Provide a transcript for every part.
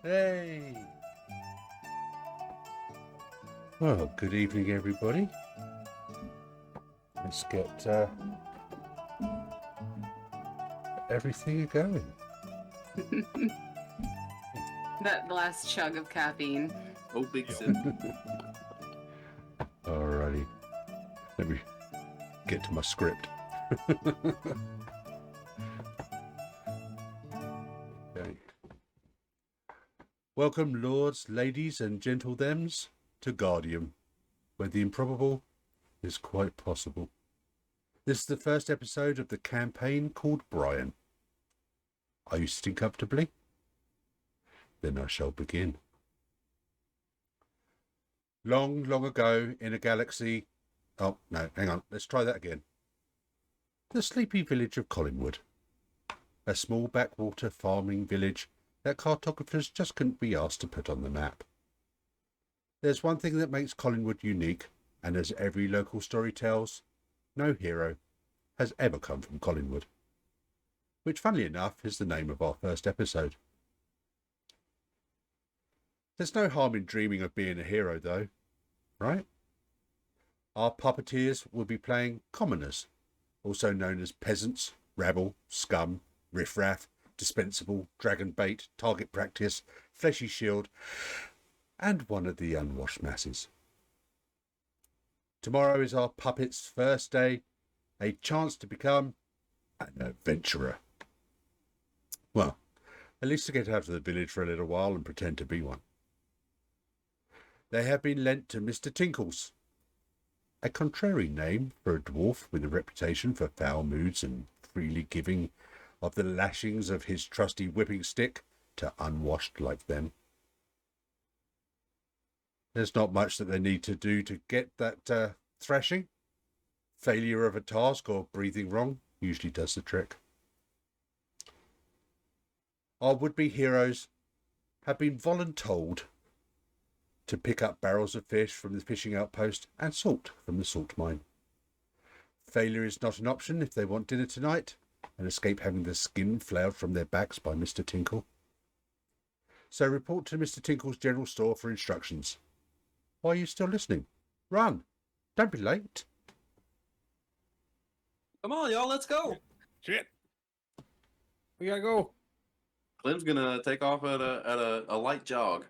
Hey! Well, good evening, everybody. Let's get everything going. That last chug of caffeine. Oh, big sip. Alrighty. Let me get to my script. Okay. Welcome, lords, ladies, and gentle thems, to Gardium, where the improbable is quite possible. This is the first episode of the campaign called Brian. Are you sitting comfortably? Then I shall begin. Long, long ago in a galaxy... Oh, no, hang on. Let's try that again. The sleepy village of Colinwood. A small backwater farming village that cartographers just couldn't be asked to put on the map. There's one thing that makes Colinwood unique, and as every local story tells, no hero has ever come from Colinwood. Which, funnily enough, is the name of our first episode. There's no harm in dreaming of being a hero, though, right? Our puppeteers will be playing commoners, also known as peasants, rabble, scum, riffraff, dispensable, dragon bait, target practice, fleshy shield, and one of the unwashed masses. Tomorrow is our puppet's first day, a chance to become an adventurer. Well, at least to get out of the village for a little while and pretend to be one. They have been lent to Mr. Tinkles, a contrary name for a dwarf with a reputation for foul moods and freely giving of the lashings of his trusty whipping stick to unwashed like them. There's not much that they need to do to get that thrashing. Failure of a task or breathing wrong usually does the trick. Our would-be heroes have been voluntold to pick up barrels of fish from the fishing outpost and salt from the salt mine. Failure is not an option if they want dinner tonight and escape having the skin flailed from their backs by Mr. Tinkle. So report to Mr. Tinkle's general store for instructions. Why are you still listening? Run! Don't be late. Come on, y'all, let's go. Shit. We gotta go. Clem's gonna take off at a light jog.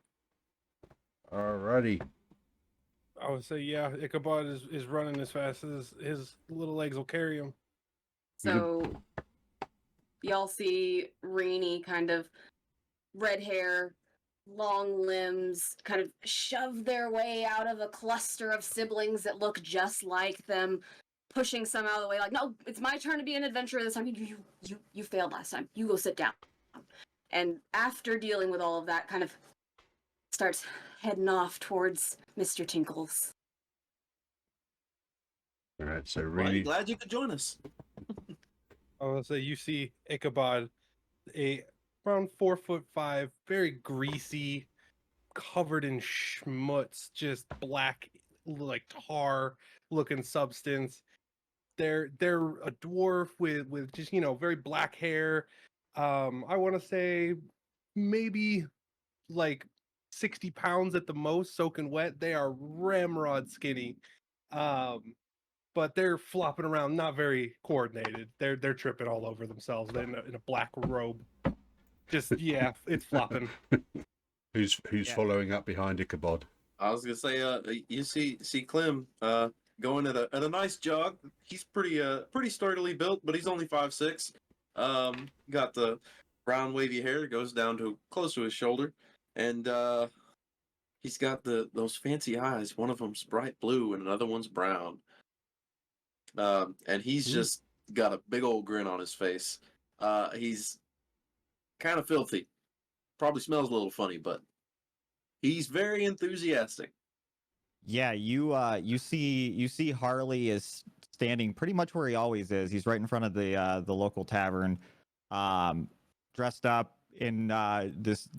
Alrighty. I would say, yeah, Ichabod is running as fast as his little legs will carry him. So y'all see Rainy, kind of red hair, long limbs, kind of shove their way out of a cluster of siblings that look just like them, pushing some out of the way, like, no, it's my turn to be an adventurer this time. You failed last time. You go sit down. And after dealing with all of that, kind of starts heading off towards Mr. Tinkles. Alright, so Well, really... glad you could join us. I would say you see Ichabod, around 4'5", very greasy, covered in schmutz, just black, like tar looking substance. They're a dwarf with just, very black hair. I want to say maybe like 60 pounds at the most, soaking wet. They are ramrod skinny. But they're flopping around, not very coordinated. They're tripping all over themselves. They're in a black robe. Just, yeah, it's flopping. Who's following up behind Ichabod? I was gonna say, you see Clem going at a nice jog. He's pretty sturdily built, but he's only 5'6". Got the brown wavy hair that goes down to close to his shoulder, and he's got those fancy eyes. One of them's bright blue, and another one's brown. And he's just got a big old grin on his face. He's kind of filthy. Probably smells a little funny, but he's very enthusiastic. Yeah, you see Harley is standing pretty much where he always is. He's right in front of the local tavern, dressed up in this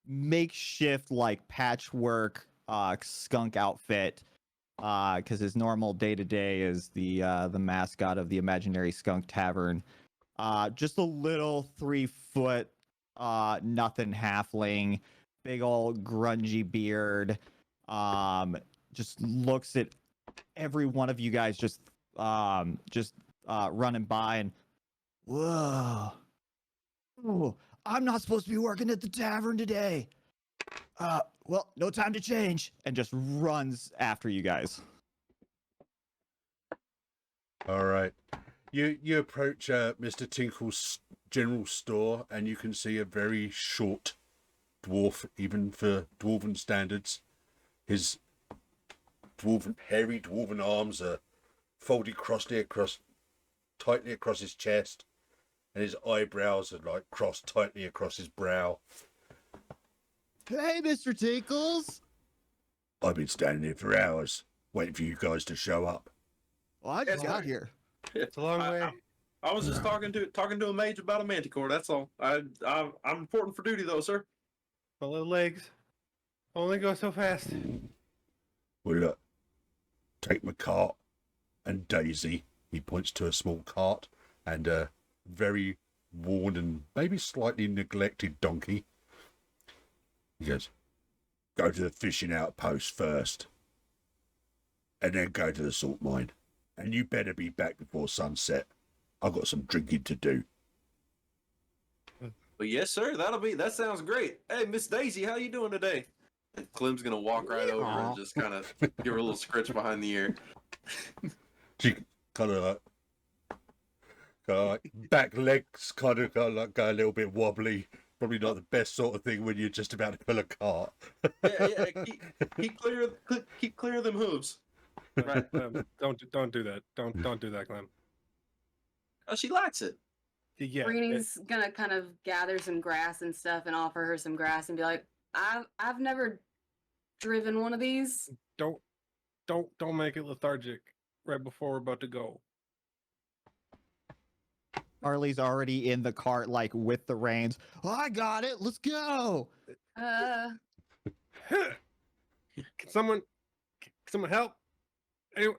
makeshift like patchwork skunk outfit, because his normal day-to-day is the mascot of the imaginary skunk tavern. Just a little 3 foot nothing halfling, big old grungy beard, just looks at every one of you guys just running by and whoa. Oh, I'm not supposed to be working at the tavern today. Well, no time to change, and just runs after you guys. All right. You approach Mr. Tinkle's general store, and you can see a very short dwarf, even for dwarven standards. His hairy dwarven arms are folded tightly across his chest, and his eyebrows are like crossed tightly across his brow. Hey, Mr. Tinkles. I've been standing here for hours, waiting for you guys to show up. Well, I just got here. It's a long way. I was just talking to a mage about a manticore. That's all. I'm reporting for duty though, sir. My little legs only go so fast. Well, look, take my cart and Daisy. He points to a small cart and a very worn and maybe slightly neglected donkey. He goes, go to the fishing outpost first, and then go to the salt mine. And you better be back before sunset. I've got some drinking to do. Well, yes, sir. That sounds great. Hey, Miss Daisy, how you doing today? And Clem's gonna walk right over and just kind of give her a little scritch behind the ear. She kind of like back legs kind of like go a little bit wobbly. Probably not the best sort of thing when you're just about to fill a cart. Yeah. Keep clear of them hooves. Right. Don't do that. Don't do that, Clem. Oh, she likes it. Yeah. Reenie's gonna kind of gather some grass and stuff and offer her some grass and be like, I've never driven one of these. Don't make it lethargic right before we're about to go. Harley's already in the cart, like with the reins. Oh, I got it. Let's go. Can someone help? Anyone,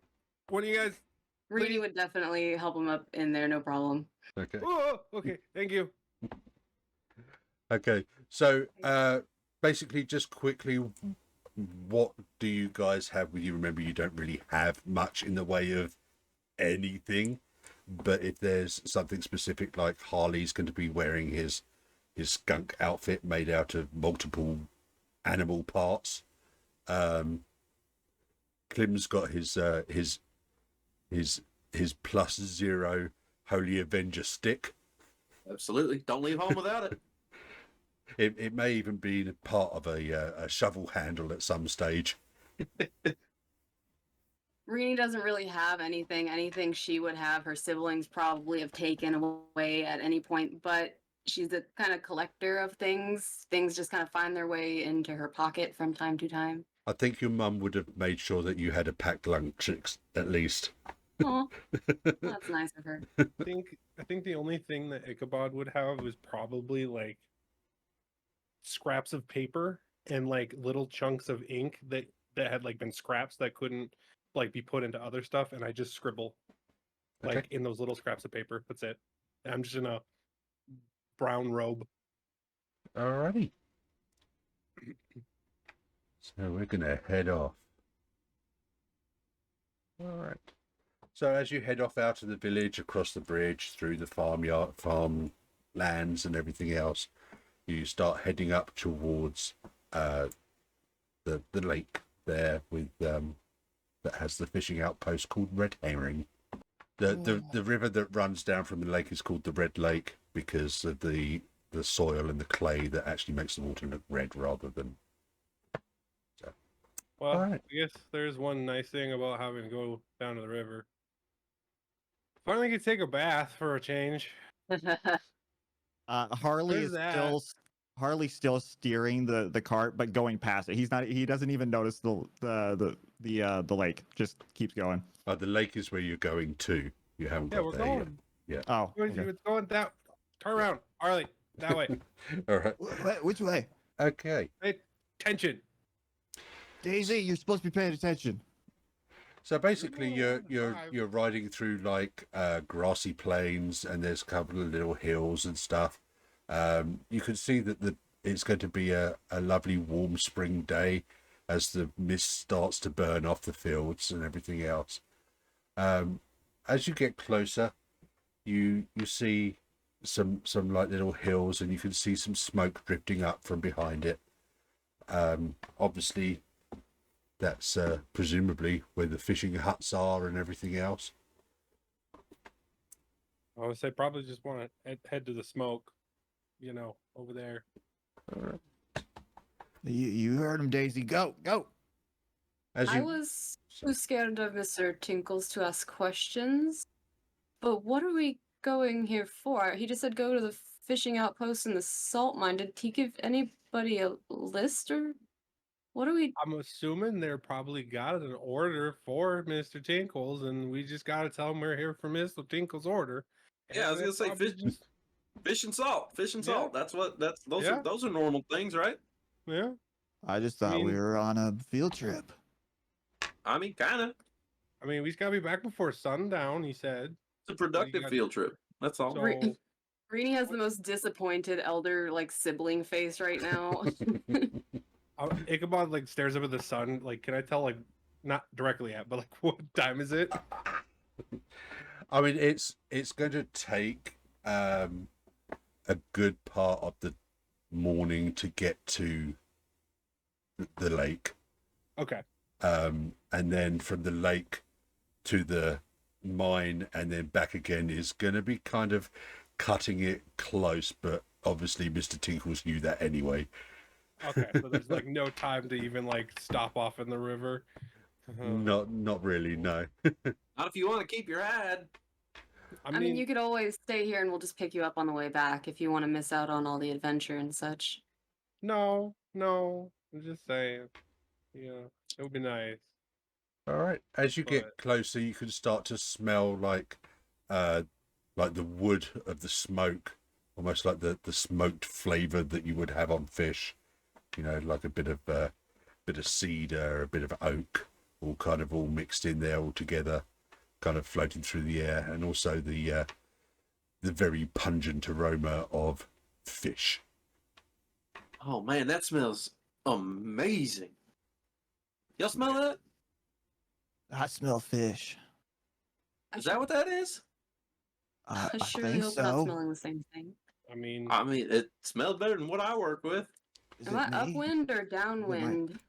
one of you guys? Reenie would definitely help him up in there, no problem. Okay. Oh, okay. Thank you. Okay. So, basically, just quickly, what do you guys have with you? Remember, you don't really have much in the way of anything, but if there's something specific, like Harley's going to be wearing his skunk outfit made out of multiple animal parts. Klim's got his +0 Holy Avenger stick. Absolutely. Don't leave home without it. It may even be part of a shovel handle at some stage. Reenie doesn't really have anything. Anything she would have, her siblings probably have taken away at any point, but she's a kind of collector of things. Things just kind of find their way into her pocket from time to time. I think your mum would have made sure that you had a packed lunch at least. Aw, that's nice of her. I think the only thing that Ichabod would have was probably like scraps of paper and like little chunks of ink that had like been scraps that couldn't like be put into other stuff, and I just scribble like Okay. in those little scraps of paper. That's it. I'm just in a brown robe. Alrighty. So we're gonna head off. Alright. So as you head off out of the village, across the bridge, through the farm lands and everything else, you start heading up towards the lake there with that has the fishing outpost called Red Herring. The river that runs down from the lake is called the Red Lake because of the soil and the clay that actually makes the water look red rather than. Well, Alright. I guess there's one nice thing about having to go down to the river. Finally get to take a bath for a change. Harley Where's Harley's still steering the cart, but going past it. He doesn't even notice the lake. Just keeps going. The lake is where you're going to. You haven't Yeah, got we're there going. Oh, okay. It's going down. Turn around, Harley. That way. yet. All right. Which way? Okay. Hey, tension. Daisy, you're supposed to be paying attention. So basically, Drive. you're riding through like grassy plains, and there's a couple of little hills and stuff. You can see that it's going to be a lovely warm spring day as the mist starts to burn off the fields and everything else. As you get closer, you see some like little hills, and you can see some smoke drifting up from behind it. Obviously, that's presumably where the fishing huts are and everything else. I would say probably just want to head to the smoke, over there. You heard him, Daisy. Go. I was too scared of Mr. Tinkles to ask questions. But what are we going here for? He just said go to the fishing outpost in the salt mine. Did he give anybody a list or what are we? I'm assuming they're probably got an order for Mr. Tinkles, and we just got to tell them we're here for Mr. Tinkles' order. Yeah, I was And gonna say probably fish and salt. Fish and salt. Yeah. Those are normal things, right? Yeah. I just thought we mean- were on a field trip. I mean, kind of. I mean, we just got to be back before sundown, he said. It's a productive got- field trip. That's all. So, Rini has the most disappointed elder sibling face right now. Ichabod stares up at the sun. Can I tell not directly at, but what time is it? I mean, it's going to take a good part of the morning to get to the lake. Okay. And then from the lake to the mine and then back again is going to be kind of cutting it close, but obviously Mr. Tinkles knew that anyway. Okay, so there's no time to even stop off in the river. Not really, no. Not if you want to keep your ad. I mean, you could always stay here and we'll just pick you up on the way back if you want to miss out on all the adventure and such. No, I'm just saying. Yeah, it would be nice. All right. As you get But- closer, you can start to smell like the wood of the smoke, almost like the smoked flavor that you would have on fish. Like a bit of cedar, a bit of oak, all mixed in there all together, kind of floating through the air, and also the very pungent aroma of fish. Oh man, that smells amazing. Y'all smell that? I smell fish. Is that what that is? I sure think hope we're not so. smelling the same thing. I mean, It smelled better than what I work with. Is Am it I me? upwind or downwind?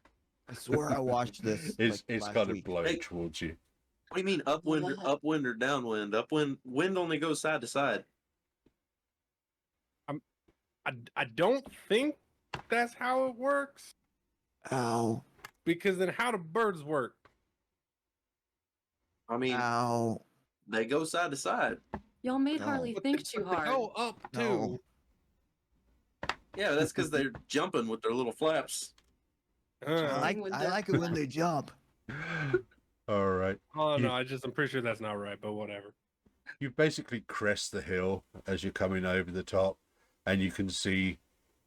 I swear I watched this. It's last kind of week. blowing Hey. towards you. What do you mean upwind What? upwind or downwind? Wind only goes side to side. I don't think that's how it works. Ow. Because then how do birds work? I mean, Ow. they go side to side. Y'all made No. Harley But think they- too but they hard. go up No. too. Yeah, that's because they're jumping with their little flaps. I Uh, like with I their like it when they jump. All right. oh You- no, I'm pretty sure that's not right, but whatever. You basically crest the hill as you're coming over the top, and you can see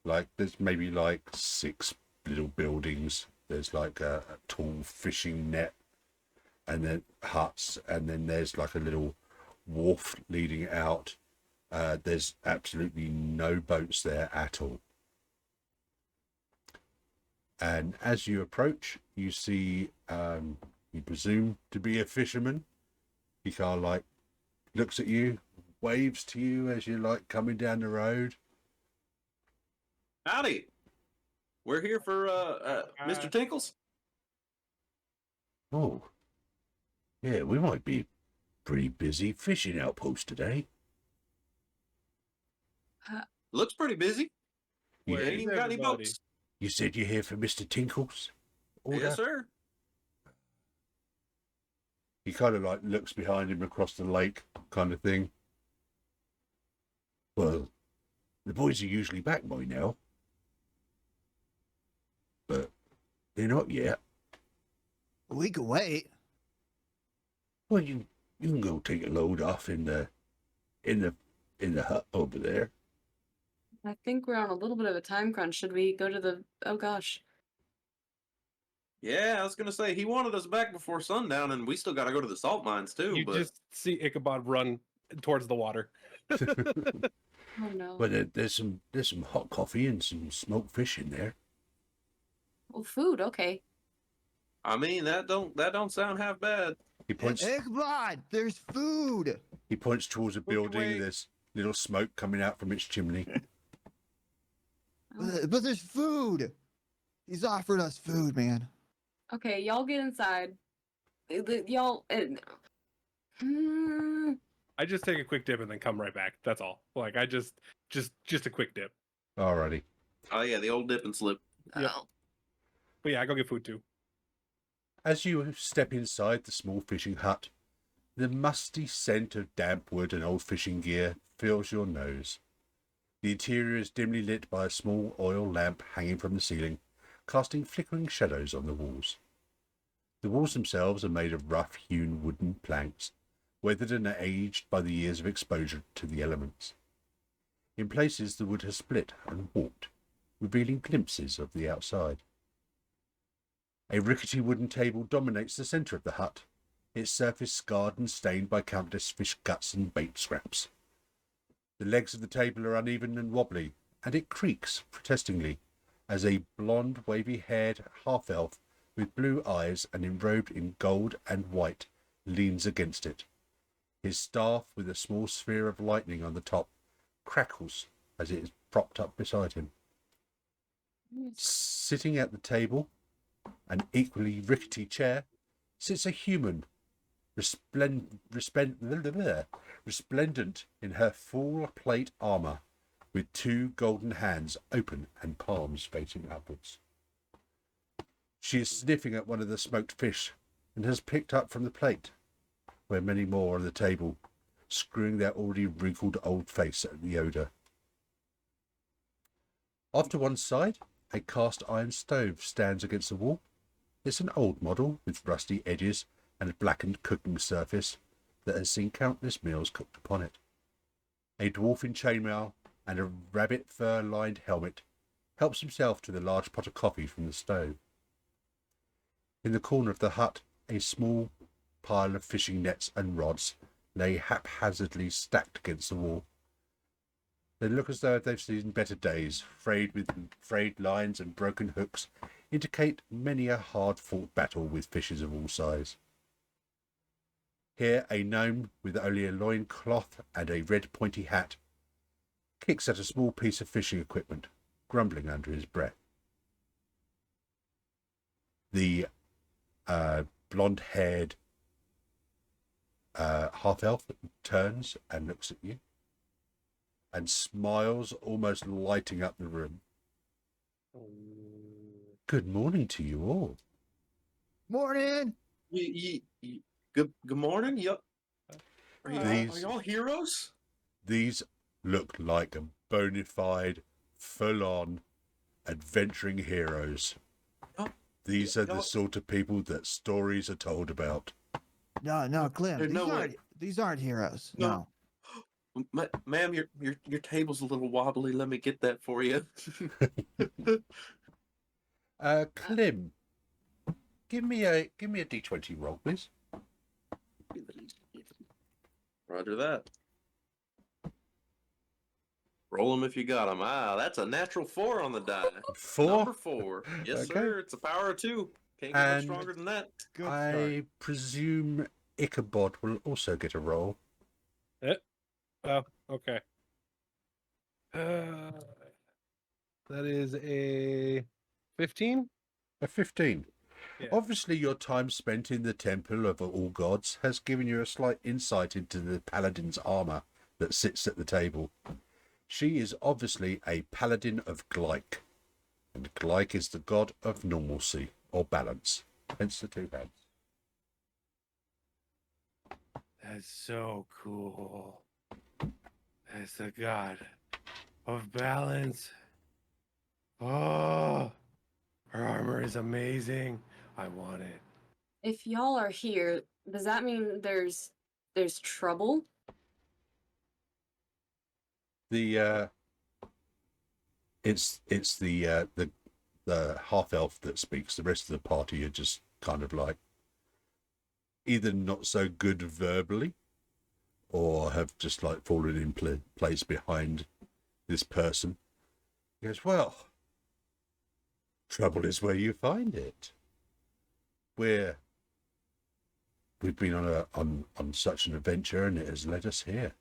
there's maybe 6 little buildings. There's a tall fishing net, and then huts, and then there's a little wharf leading out. There's absolutely no boats there at all. And as you approach, you see, you presume to be a fisherman. He kind of looks at you, waves to you as you're coming down the road. Howdy. We're here for Mr. Tinkles. Oh, yeah, we might be pretty busy fishing outpost today. Looks pretty busy. Where Ain't is even got any everybody? boats. You said you're here for Mr. Tinkles? Order? Yes, sir. He kind of looks behind him across the lake, kind of thing. Well, the boys are usually back by now, but they're not yet. We can wait. Well, you can go take a load off in the hut over there. I think we're on a little bit of a time crunch. Should we go to the... Oh, gosh. Yeah, I was gonna say he wanted us back before sundown, and we still got to go to the salt mines too. You but just see Ichabod run towards the water. Oh no. But there's some hot coffee and some smoked fish in there. Oh, food. Okay. I mean, that don't sound half bad. He points Ichabod, there's food. he points towards a Look building. away. There's little smoke coming out from its chimney. Oh, But there's food. He's offered us food, man. okay, y'all get inside. Y'all. Hmm. I just take a quick dip and then come right back. That's all. Like I just a quick dip. Alrighty. Oh yeah, the old dip and slip. Yep. Oh. But yeah, I go get food too. As you step inside the small fishing hut, the musty scent of damp wood and old fishing gear fills your nose. The interior is dimly lit by a small oil lamp hanging from the ceiling, casting flickering shadows on the walls. The walls themselves are made of rough-hewn wooden planks, weathered and aged by the years of exposure to the elements. In places the wood has split and warped, revealing glimpses of the outside. A rickety wooden table dominates the centre of the hut, its surface scarred and stained by countless fish guts and bait scraps. The legs of the table are uneven and wobbly, and it creaks protestingly as a blonde, wavy-haired half-elf with blue eyes and enrobed in gold and white leans against it. His staff, with a small sphere of lightning on the top, crackles as it is propped up beside him. Sitting at the table, an equally rickety chair, sits a human, resplendent in her full plate armour, with two golden hands open and palms facing upwards. She is sniffing at one of the smoked fish and has picked up from the plate, where many more on the table, screwing their already wrinkled old face at the odour. Off to one side, a cast iron stove stands against the wall. It's an old model with rusty edges and a blackened cooking surface that has seen countless meals cooked upon it. A dwarf in chainmail and a rabbit fur-lined helmet helps himself to the large pot of coffee from the stove. In the corner of the hut, a small pile of fishing nets and rods lay haphazardly stacked against the wall. They look as though they've seen better days. Frayed lines and broken hooks indicate many a hard-fought battle with fishes of all size. Here, a gnome with only a loincloth and a red pointy hat kicks at a small piece of fishing equipment, grumbling under his breath. The blonde-haired half-elf turns and looks at you and smiles, almost lighting up the room. Good morning to you all. Morning. Good morning. Are These- y'all heroes? These look like bona fide, full-on adventuring heroes. Oh, These are the y'all- sort of people that stories are told about. No, Clem. There's no way. These aren't heroes. No. Ma'am, your table's a little wobbly. Let me get that for you. Clem, give me a D20 roll, please. Roger that. Roll them if you got them. Ah, that's a natural 4 on the die. 4. Number 4. Yes, Okay. sir. It's a power of 2. Can't get much And- stronger than that. Good I presume Ichabod will also get a roll. start. Oh, okay. That is a 15. A 15. Yeah. Obviously, your time spent in the Temple of All Gods has given you a slight insight into the paladin's armour that sits at the table. She is obviously a paladin of Glyke, and Glyke is the god of normalcy, or balance, hence the 2 hands. That's so cool. That's the god of balance. Oh, her armor is amazing. I want it. If y'all are here, does that mean there's trouble? The it's the half elf that speaks. The rest of the party are just kind of like either not so good verbally, or have just like fallen in place behind this person. He goes, well, trouble is where you find it. We've been on such an adventure, and it has led us here.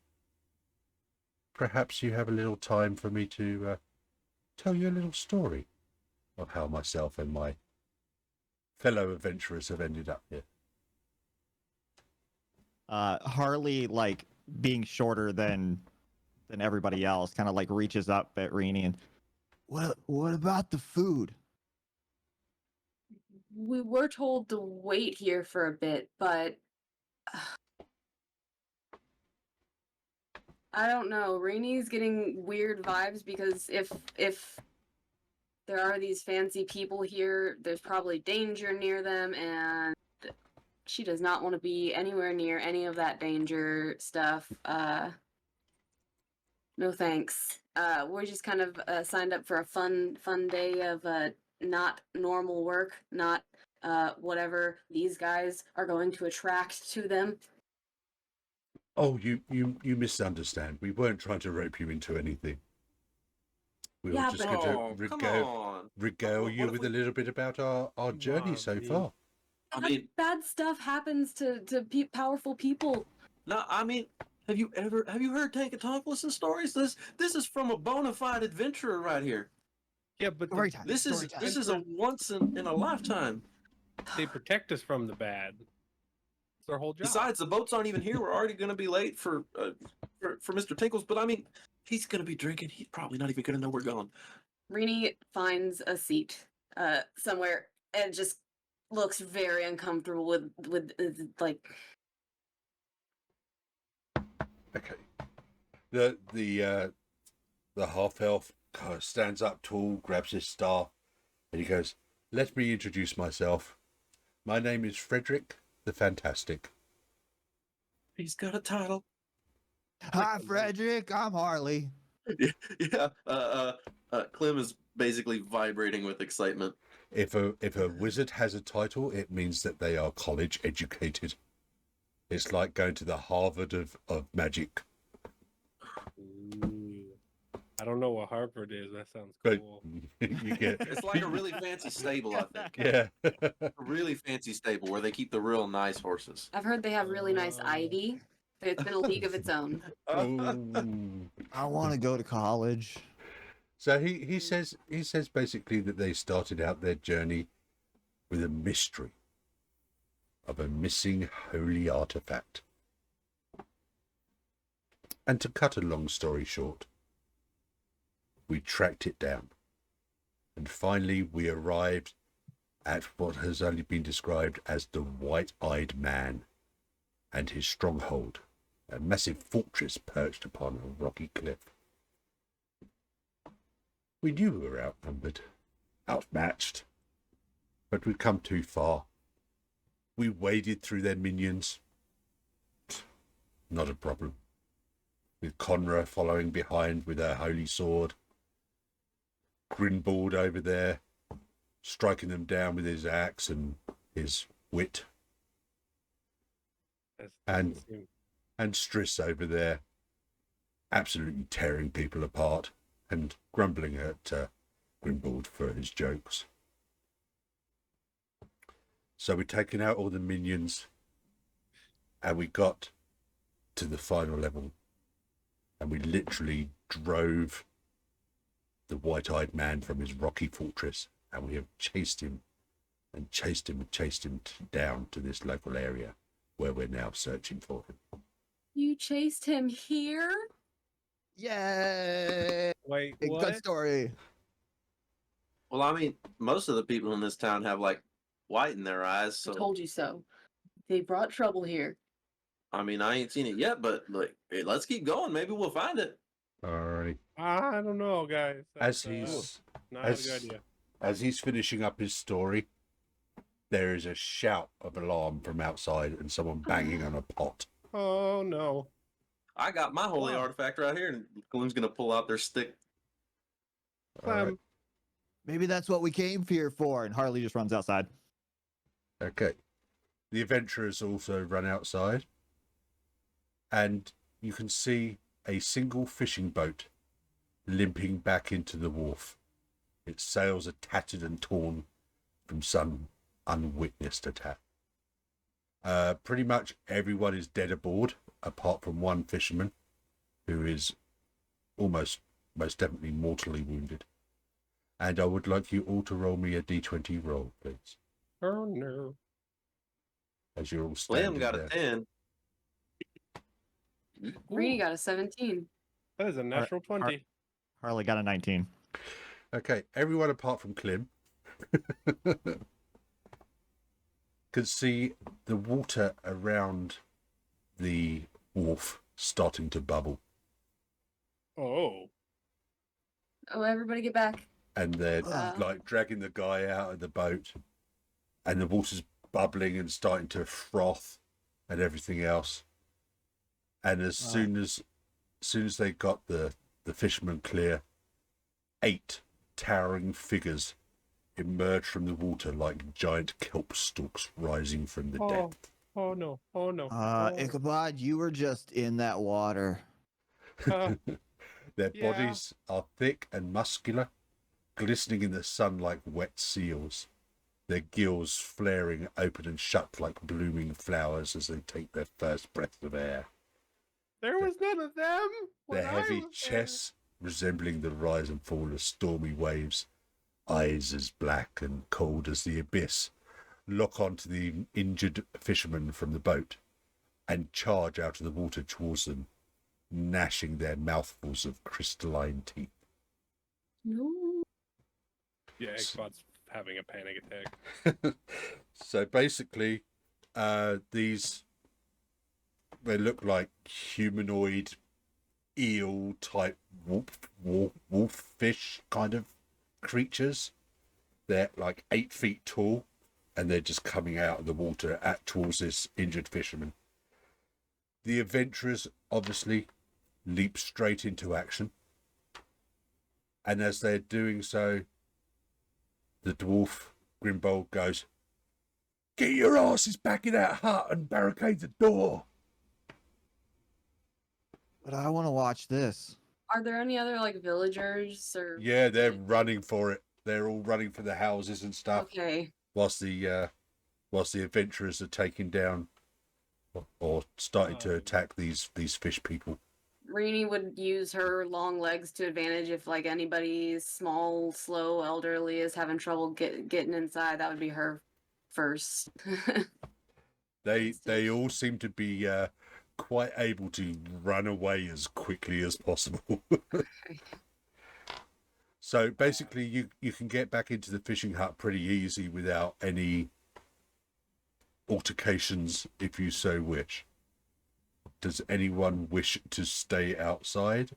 Perhaps you have a little time for me to tell you a little story of how myself and my fellow adventurers have ended up here. Harley, like being shorter than everybody else, kind of like reaches up at Rini and, what about the food? We were told to wait here for a bit, but I don't know. Rainey's getting weird vibes because if there are these fancy people here, there's probably danger near them, and she does not want to be anywhere near any of that danger stuff. No thanks. We're just kind of signed up for a fun day of not normal work, not whatever these guys are going to attract to them. Oh, you misunderstand. We weren't trying to rope you into anything. We Yeah, were just but- going to come on. regale What you if with we- a little bit about our journey so Mommy. far. I mean, Bad stuff happens to powerful people. no, I mean, have you heard Tank and Tonk listen stories? This is from a bona fide adventurer right here. Yeah, but Story time. This is a once in a lifetime. they protect us from the bad. It's their whole job. Besides, the boats aren't even here. We're already going to be late for Mr. Tinkles. But I mean, he's going to be drinking. He's probably not even going to know we're gone. Rini finds a seat somewhere and just looks very uncomfortable with like. Okay. The half elf stands up tall, grabs his staff, and he goes, "Let me introduce myself. My name is Frederick the Fantastic." He's got a title. Hi, Frederick. I'm Harley. Yeah. Clem is basically vibrating with excitement. If a wizard has a title, it means that they are college educated. It's like going to the Harvard of magic. Ooh. I don't know what Harvard is. That sounds But cool. you get It's like a really fancy stable, I think. yeah. A really fancy stable where they keep the real nice horses. I've heard they have really nice ivy. It's been a league of its own. Ooh. I want to go to college. So he says basically that they started out their journey with a mystery of a missing holy artifact. And to cut a long story short, we tracked it down. And finally we arrived at what has only been described as the White-Eyed Man and his stronghold, a massive fortress perched upon a rocky cliff. We knew we were outnumbered, outmatched, but we'd come too far. We waded through their minions. Not a problem. With Conra following behind with her holy sword. Grinbald over there, striking them down with his axe and his wit. That And- doesn't seem- And Striss over there, absolutely tearing people apart and grumbling at Grinbald for his jokes. So we'd taken out all the minions and we got to the final level and we literally drove the White-Eyed Man from his rocky fortress, and we have chased him and chased him and chased him down to this local area where we're now searching for him. You chased him here? Yay! Wait, Good what? story. Well, I mean, most of the people in this town have like white in their eyes, I so told you so. They brought trouble here. I mean, I ain't seen it yet, but like, hey, let's keep going. Maybe we'll find it. Alright. I don't know, guys. As That's, he's not as- a good idea. As he's finishing up his story, there is a shout of alarm from outside and someone banging on a pot. Oh no. I got my holy Wow. artifact right here, and Gloom's gonna pull out their stick. All right. Maybe that's what we came here for. And Harley just runs outside. Okay. The adventurers also run outside, and you can see a single fishing boat limping back into the wharf. Its sails are tattered and torn from some unwitnessed attack. Pretty much everyone is dead aboard, apart from one fisherman, who is most definitely mortally wounded. And I would like you all to roll me a d20 roll, please. Oh no. As you're all standing Liam got there. a 10. Rini got a 17. That is a natural 20. Harley got a 19. Okay, everyone apart from Clem can see the water around the wharf starting to bubble. Oh. Oh, everybody get back. And they're Ugh. like dragging the guy out of the boat, and the water's bubbling and starting to froth and everything else. And as soon as they got the fishermen clear, 8 towering figures emerge from the water like giant kelp stalks rising from the depth. Oh no. Oh no. Ichabod, you were just in that water. Their Yeah. bodies are thick and muscular, glistening in the sun like wet seals, their gills flaring open and shut like blooming flowers as they take their first breath of air. There was none of them. when Their I heavy was there. chests resembling the rise and fall of stormy waves, eyes as black and cold as the abyss, lock onto the injured fishermen from the boat and charge out of the water towards them, gnashing their mouthfuls of crystalline teeth. No. Yeah, Ichabod's having a panic attack. So basically, these, they look like humanoid eel type wolf fish kind of creatures. They're like 8 feet tall, and they're just coming out of the water towards this injured fisherman. The adventurers obviously leap straight into action, and as they're doing so, the dwarf Grimbold goes, "Get your asses back in that hut and barricade the door." But I want to watch this. Are there any other like villagers or? Yeah, they're running for it. They're all running for the houses and stuff, Okay. whilst the adventurers are taking down or starting to attack these fish people. Rini would use her long legs to advantage if like anybody small, slow, elderly is having trouble getting inside. That would be her first. They all seem to be quite able to run away as quickly as possible. So basically, you can get back into the fishing hut pretty easy without any altercations, if you so wish. Does anyone wish to stay outside?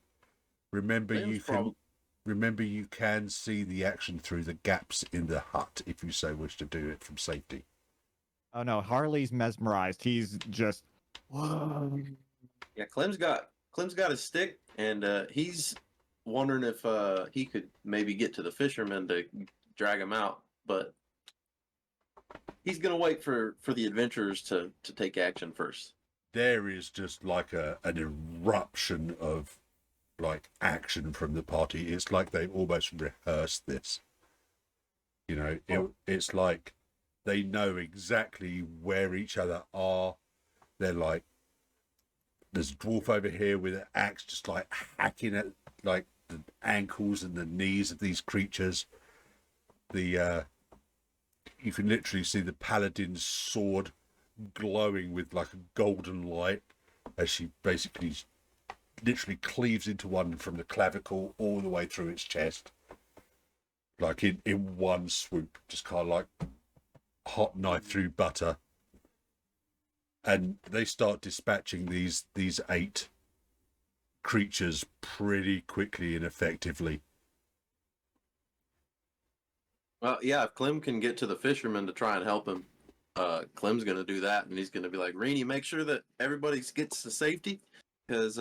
Remember, you can see the action through the gaps in the hut if you so wish to do it from safety. Oh no, Harley's mesmerized. He's just. Yeah, Clem's got his stick, and he's wondering if he could maybe get to the fishermen to drag him out, but he's gonna wait for the adventurers to take action first. There is just like an eruption of like action from the party. It's like they almost rehearsed this. You know, it's like they know exactly where each other are. They're like, there's a dwarf over here with an axe just like hacking at like the ankles and the knees of these creatures. You can literally see the paladin's sword glowing with like a golden light as she basically literally cleaves into one from the clavicle all the way through its chest, like in one swoop, just kind of like hot knife through butter. And they start dispatching these 8 creatures pretty quickly and effectively. Well, yeah, if Clem can get to the fishermen to try and help him, Clem's gonna do that, and he's gonna be like, "Rini, make sure that everybody gets to safety, because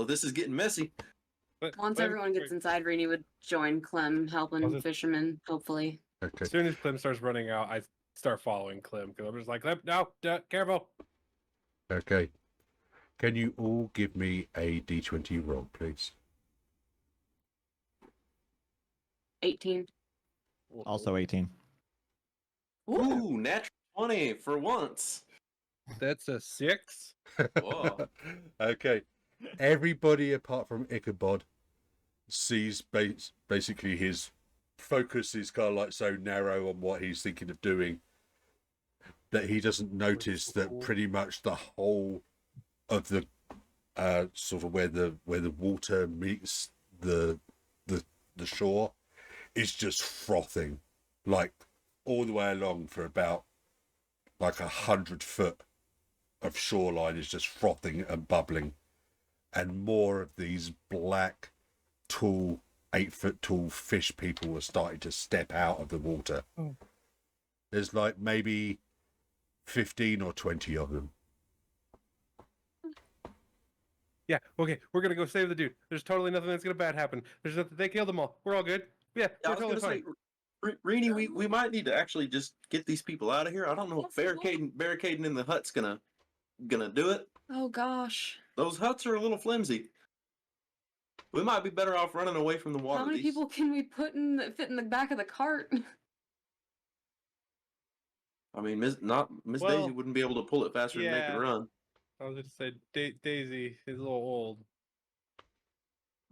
this is getting messy." Once everyone gets inside, Rini would join Clem helping fishermen, hopefully. Okay. As soon as Clem starts running out, I start following Clem because I'm just like, Clem, no, careful. Okay. Can you all give me a d20 roll, please? 18. Also 18. Ooh, natural 20 for once. That's a 6. Whoa. Okay. Everybody apart from Ichabod sees basically his focus is kind of like so narrow on what he's thinking of doing that he doesn't notice that pretty much the whole of the sort of where the water meets the shore is just frothing, like all the way along for about like 100 foot of shoreline is just frothing and bubbling, and more of these black, tall, 8-foot tall fish people are starting to step out of the water. Oh. There's like maybe 15 or 20 of them. Yeah, okay, we're gonna go save the dude. There's totally nothing that's gonna bad happen. There's nothing. They killed them all. We're all good. Yeah, I we're was totally gonna fine. say, Rini, we might need to actually just get these people out of here. I don't know if barricading in the hut's gonna do it. Oh gosh. Those huts are a little flimsy. We might be better off running away from the water. How many people can we fit in the back of the cart? I mean, Miss Daisy Well, wouldn't be able to pull it faster than they yeah. could run. I was just say Daisy is a little old.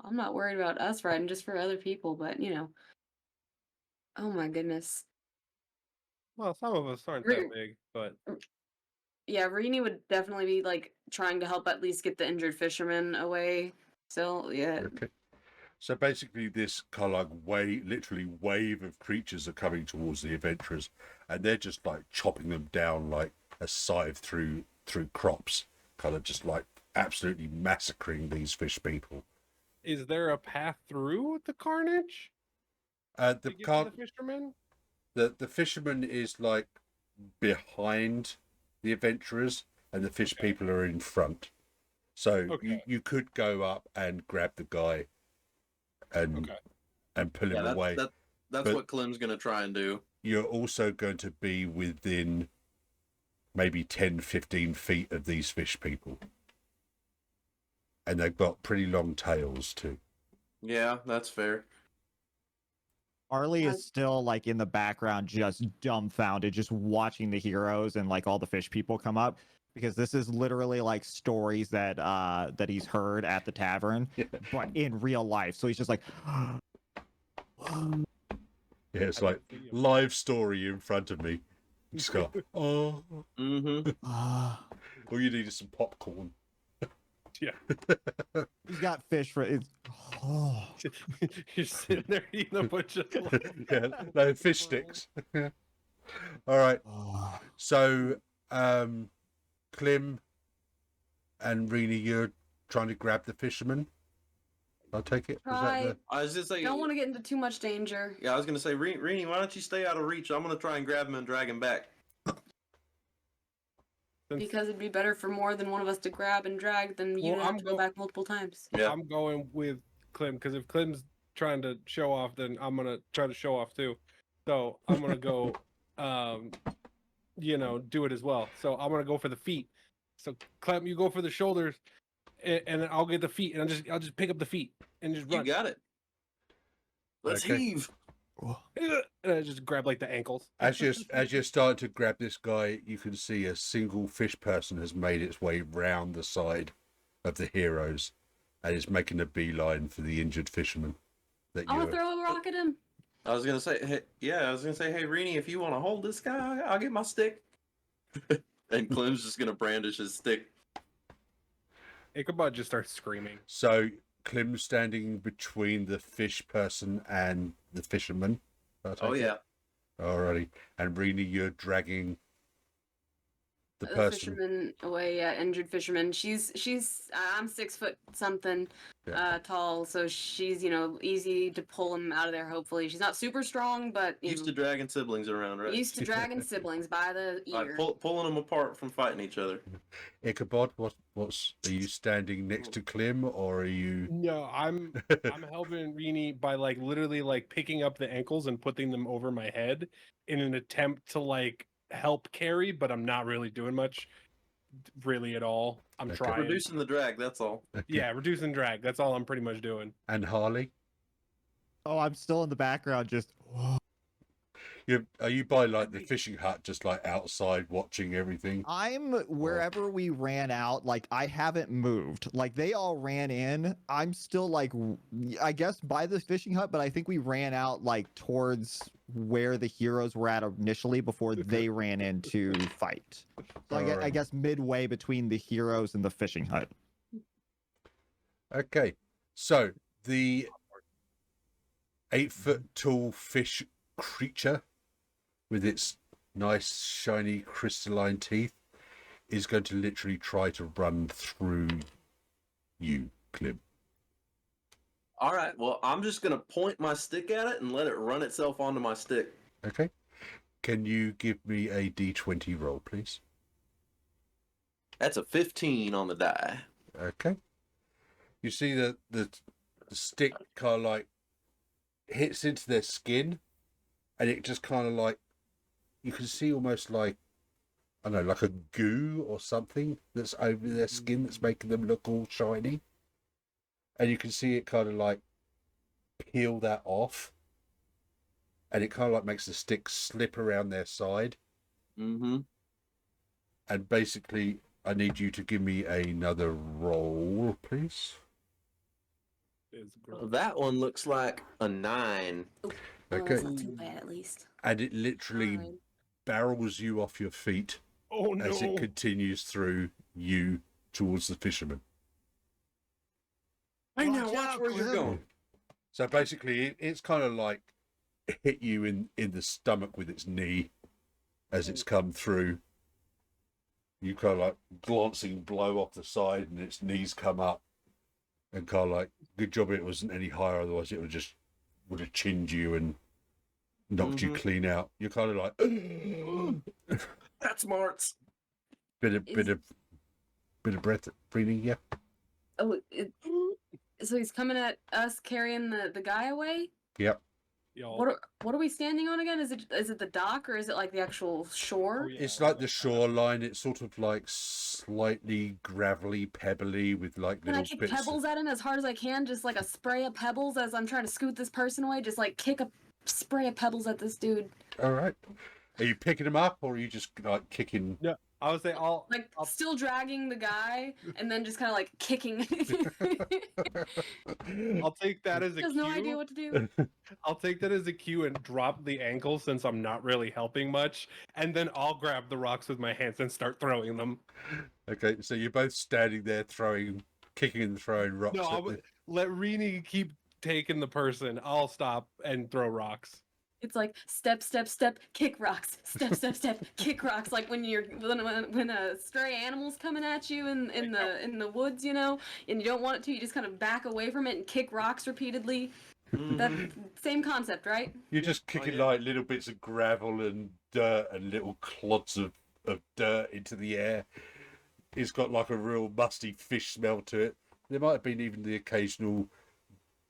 I'm not worried about us riding, just for other people, but you know. Oh my goodness. Well, some of us aren't that big, but Yeah, Rini would definitely be like trying to help at least get the injured fisherman away. So yeah. Okay. So basically, this kind of like literally wave of creatures are coming towards the adventurers, and they're just like chopping them down like a scythe through crops, kind of just like absolutely massacring these fish people. is there a path through the carnage The to get to car, the fisherman? the fisherman is like behind the adventurers, and the fish Okay. people are in front. So Okay. you could go up and grab the guy and Okay. pull him Yeah, away. that's But- what Clem's gonna try and do. You're also going to be within maybe 10, 15 feet of these fish people. And they've got pretty long tails too. Yeah, that's fair. Harley is still like in the background, just dumbfounded, just watching the heroes and like all the fish people come up, because this is literally like stories that he's heard at the tavern, Yeah, but in real life. So he's just like, it's like live story in front of me. Just go, oh, Mm-hmm. all you need is some popcorn. he's got fish for it's. Oh. You're sitting there eating a bunch of. Yeah, no, fish sticks. All right. So, Clem and Rini, you're trying to grab the fisherman. I'll take it. Was that Try. the... I was just saying. Don't want to get into too much danger. Yeah, I was gonna say, Rini, why don't you stay out of reach? I'm gonna try and grab him and drag him back. Because it'd be better for more than one of us to grab and drag than you Well, to have I'm to go back multiple times. Yeah. I'm going with Clem, because if Clem's trying to show off, then I'm gonna try to show off too. So I'm gonna go, do it as well. So I'm gonna go for the feet. So Clem, you go for the shoulders, and then I'll get the feet, and I'll just pick up the feet and just You run. got it. Let's Okay. heave. And I just grab like the ankles. As you're starting to grab this guy, you can see a single fish person has made its way round the side of the heroes and is making a beeline for the injured fisherman. That I'm you gonna throw a rock at him. I was gonna say, hey, hey, Rini, if you want to hold this guy, I'll get my stick. And Clem's just gonna brandish his stick. Ichabod just starts screaming. So Clem's standing between the fish person and the fisherman. Oh yeah. Alrighty. And Rini, you're dragging the The person. fisherman away, yeah, injured fisherman. She's I'm 6 foot something tall, so she's easy to pull him out of there. Hopefully, she's not super strong, but Used to dragging siblings around, right? used to dragging siblings by the ear. Like pulling them apart from fighting each other. Ichabod, what's are you standing next to Clem or are you? No, I'm helping Rini by like literally like picking up the ankles and putting them over my head in an attempt to like help carry, but I'm not really doing much really at all. I'm Okay. trying. Reducing the drag, that's all. Yeah, reducing drag. That's all I'm pretty much doing. And Harley? Oh, I'm still in the background, just. Are you by like the fishing hut, just like outside watching everything? I'm wherever we ran out. Like I haven't moved. Like they all ran in. I'm still like, I guess by the fishing hut, but I think we ran out like towards where the heroes were at initially before they ran in to fight. So I Alright. guess midway between the heroes and the fishing hut. Okay, so the 8-foot tall fish creature with its nice shiny crystalline teeth is going to literally try to run through you, Clem. All right. Well, I'm just gonna point my stick at it and let it run itself onto my stick. Okay. Can you give me a d20 roll, please? That's a 15 on the die. Okay. You see that the stick kind of like hits into their skin, and it just kind of like, you can see almost like, I don't know, like a goo or something that's over their skin that's making them look all shiny. And you can see it kind of like peel that off. And it kind of like makes the stick slip around their side. Mm-hmm. And basically, I need you to give me another roll, please. It's gross. That one looks like a 9. Well, Okay. that's not too bad, at least. And it literally Fine. barrels you off your feet Oh no! as it continues through you towards the fisherman. Hey, now Watch watch out, where you're Clem. going. So basically, it's kind of like hit you in the stomach with its knee as it's come through. You kind of like glancing blow off the side, and its knees come up, and kind of like, good job it wasn't any higher, otherwise it would have chinned you and knocked you Mhm. clean out. You're kind of like That's smarts. bit of breath breathing, yeah. Oh, so he's coming at us carrying the guy away? Yep. Y'all. What are we standing on again? Is it the dock or is it like the actual shore? Oh, yeah, It's all like the that shoreline. It's sort of like slightly gravelly, pebbly, with like Can I little kick bits. pebbles at him as hard as I can? Just like a spray of pebbles as I'm trying to scoot this person away? Just like kick a spray of pebbles at this dude. All right. Are you picking them up, or are you just like kicking? No, I would say I'll. Like I'll- still dragging the guy and then just kind of like kicking. I'll take that as a Has cue. no idea what to do. I'll take that as a cue and drop the ankle since I'm not really helping much, and then I'll grab the rocks with my hands and start throwing them. Okay, so you're both standing there kicking and throwing rocks. No, at the... let Rini keep taking the person. I'll stop and throw rocks. It's like step, step, step, kick rocks. Step, step, step, kick rocks. Like when a stray animal's coming at you in the woods, you know, and you don't want it to, you just kind of back away from it and kick rocks repeatedly. That same concept, right? You're just kicking yeah. like little bits of gravel and dirt and little clods of dirt into the air. It's got like a real musty fish smell to it. There might have been even the occasional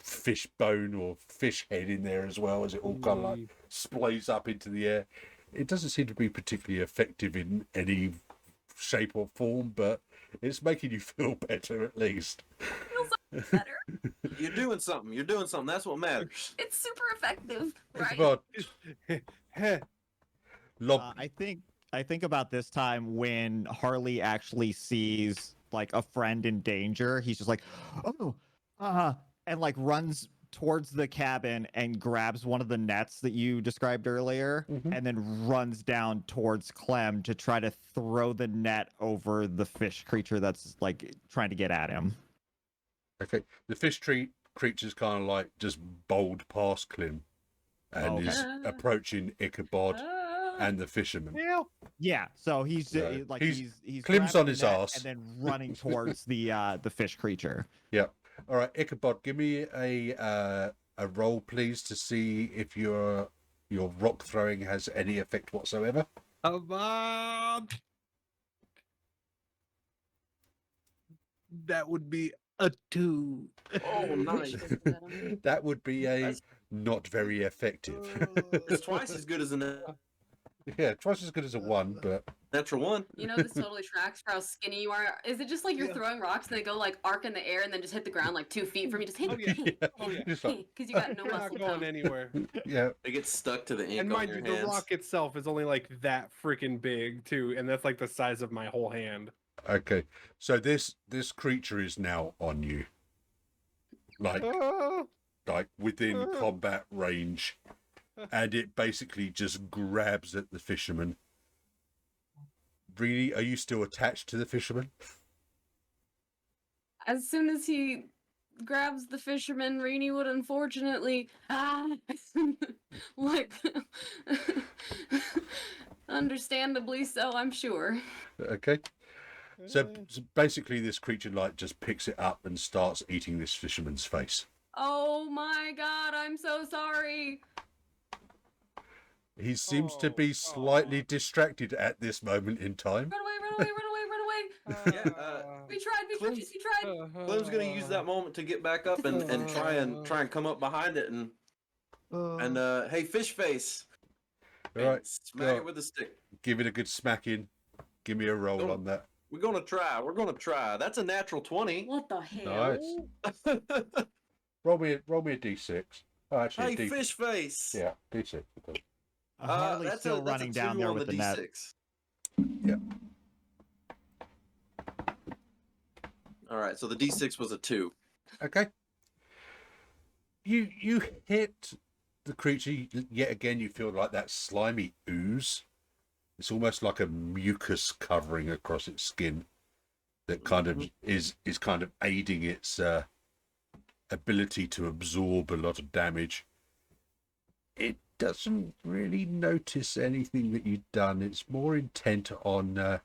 fish bone or fish head in there as well, as it all kind of like splays up into the air. It doesn't seem to be particularly effective in any shape or form, but it's making you feel better at least. Feels better. You're doing something. You're doing something. That's what matters. It's super effective, right? But I think about this time when Harley actually sees like a friend in danger. He's just like, oh, and like runs towards the cabin and grabs one of the nets that you described earlier, and then runs down towards Clem to try to throw the net over the fish creature that's like trying to get at him. okay, the fish creature's kind of like just bowled past Clem and is approaching Ichabod and the fisherman. Yeah, so he's Yeah. like He's- he's Clem's grabbing on the his net arse. and then running towards the fish creature. Yeah. All right, Ichabod, give me a roll, please, to see if your rock throwing has any effect whatsoever. That would be a 2. Oh, nice. That would be a That's- not very effective. It's twice as good as an Yeah, twice as good as a 1, but Natural one. You know, this totally tracks for how skinny you are. Is it just like you're Yeah. throwing rocks and they go like arc in the air and then just hit the ground like 2 feet from you? Just Oh, yeah. Oh, yeah. Just like, because you got no You're muscle not going tone. anywhere. yeah. It gets stuck to the ink And on mind your you, the hands. rock itself is only like that freaking big too, and that's like the size of my whole hand. Okay, so this creature is now on you, like Ah, within combat range, and it basically just grabs at the fisherman. Really, are you still attached to the fisherman? As soon as he grabs the fisherman, Rini would unfortunately like understandably so, I'm sure. Okay, so basically, this creature like just picks it up and starts eating this fisherman's face. Oh my god, I'm so sorry. He seems to Oh, be slightly God. distracted at this moment in time. Run away, run away, run away, run away. Yeah, We tried, we tried, we tried. Clem's gonna use that moment to get back up and try and come up behind it and hey, fish face. All right, Smack go. it with a stick. Give it a good smacking. Give me a roll Go. on that. We're gonna try. We're gonna try. That's a natural 20. What the hell? Nice. Roll me a d6. Oh, actually, Hey, a d. fish face. Yeah, d6. Okay. Harley's That's still a running 2 down there on with the net. D6. Yeah. All right, so the D6 was a 2. Okay. You hit the creature yet again. You feel like that slimy ooze. It's almost like a mucus covering across its skin that kind of is kind of aiding its ability to absorb a lot of damage. It doesn't really notice anything that you've done. It's more intent on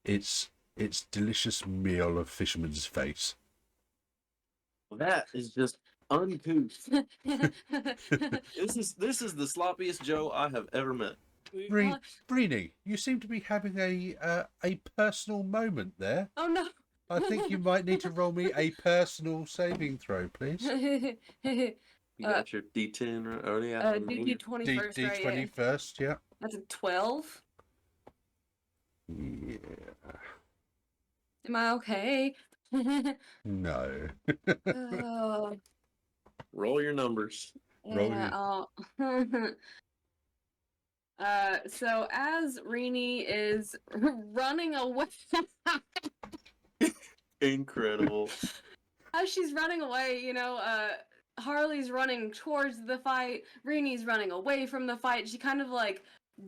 its delicious meal of fisherman's face. That is just uncouth. This is the sloppiest Joe I have ever met. Brini, you seem to be having a personal moment there. Oh no. I think you might need to roll me a personal saving throw, please. You got your D10 right? Oh, yeah. D20 first, right? D20 Yeah. first, yeah. That's a 12. Yeah. Am I okay? No. Oh, Roll your numbers. Roll yeah. So as Rini is running away, Incredible. as she's running away, Harley's running towards the fight. Rini's running away from the fight. She kind of like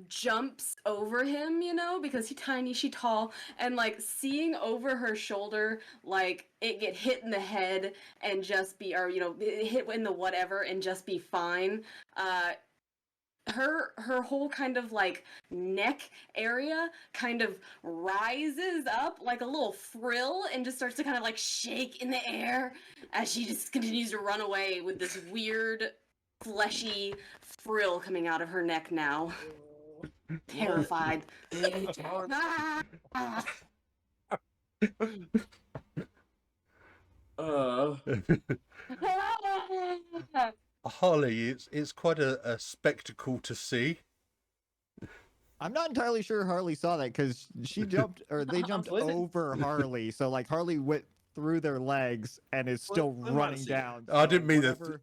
jumps over him, because he's tiny, she tall, and like seeing over her shoulder, like it get hit in the head and just be, or hit in the whatever and just be fine. Her whole kind of like neck area kind of rises up like a little frill and just starts to kind of like shake in the air as she just continues to run away with this weird fleshy frill coming out of her neck now. Terrified. Harley, it's quite a spectacle to see. I'm not entirely sure Harley saw that because she jumped, or they jumped Was it? over Harley. So like Harley went through their legs and is still Well, running down. I so didn't mean whatever-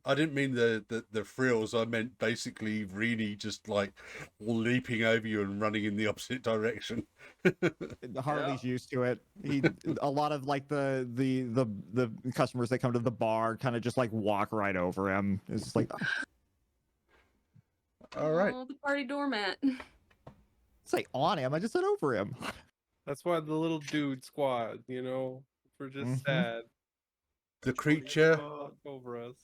the frills. I meant basically really just like leaping over you and running in the opposite direction. Harley's used to it. A lot of like the customers that come to the bar kind of just like walk right over him. It's just like All right. Oh, the party doormat. say on him. I just said over him. That's why the little dude squad, we're just Mhm. sad. The creature Walk over us.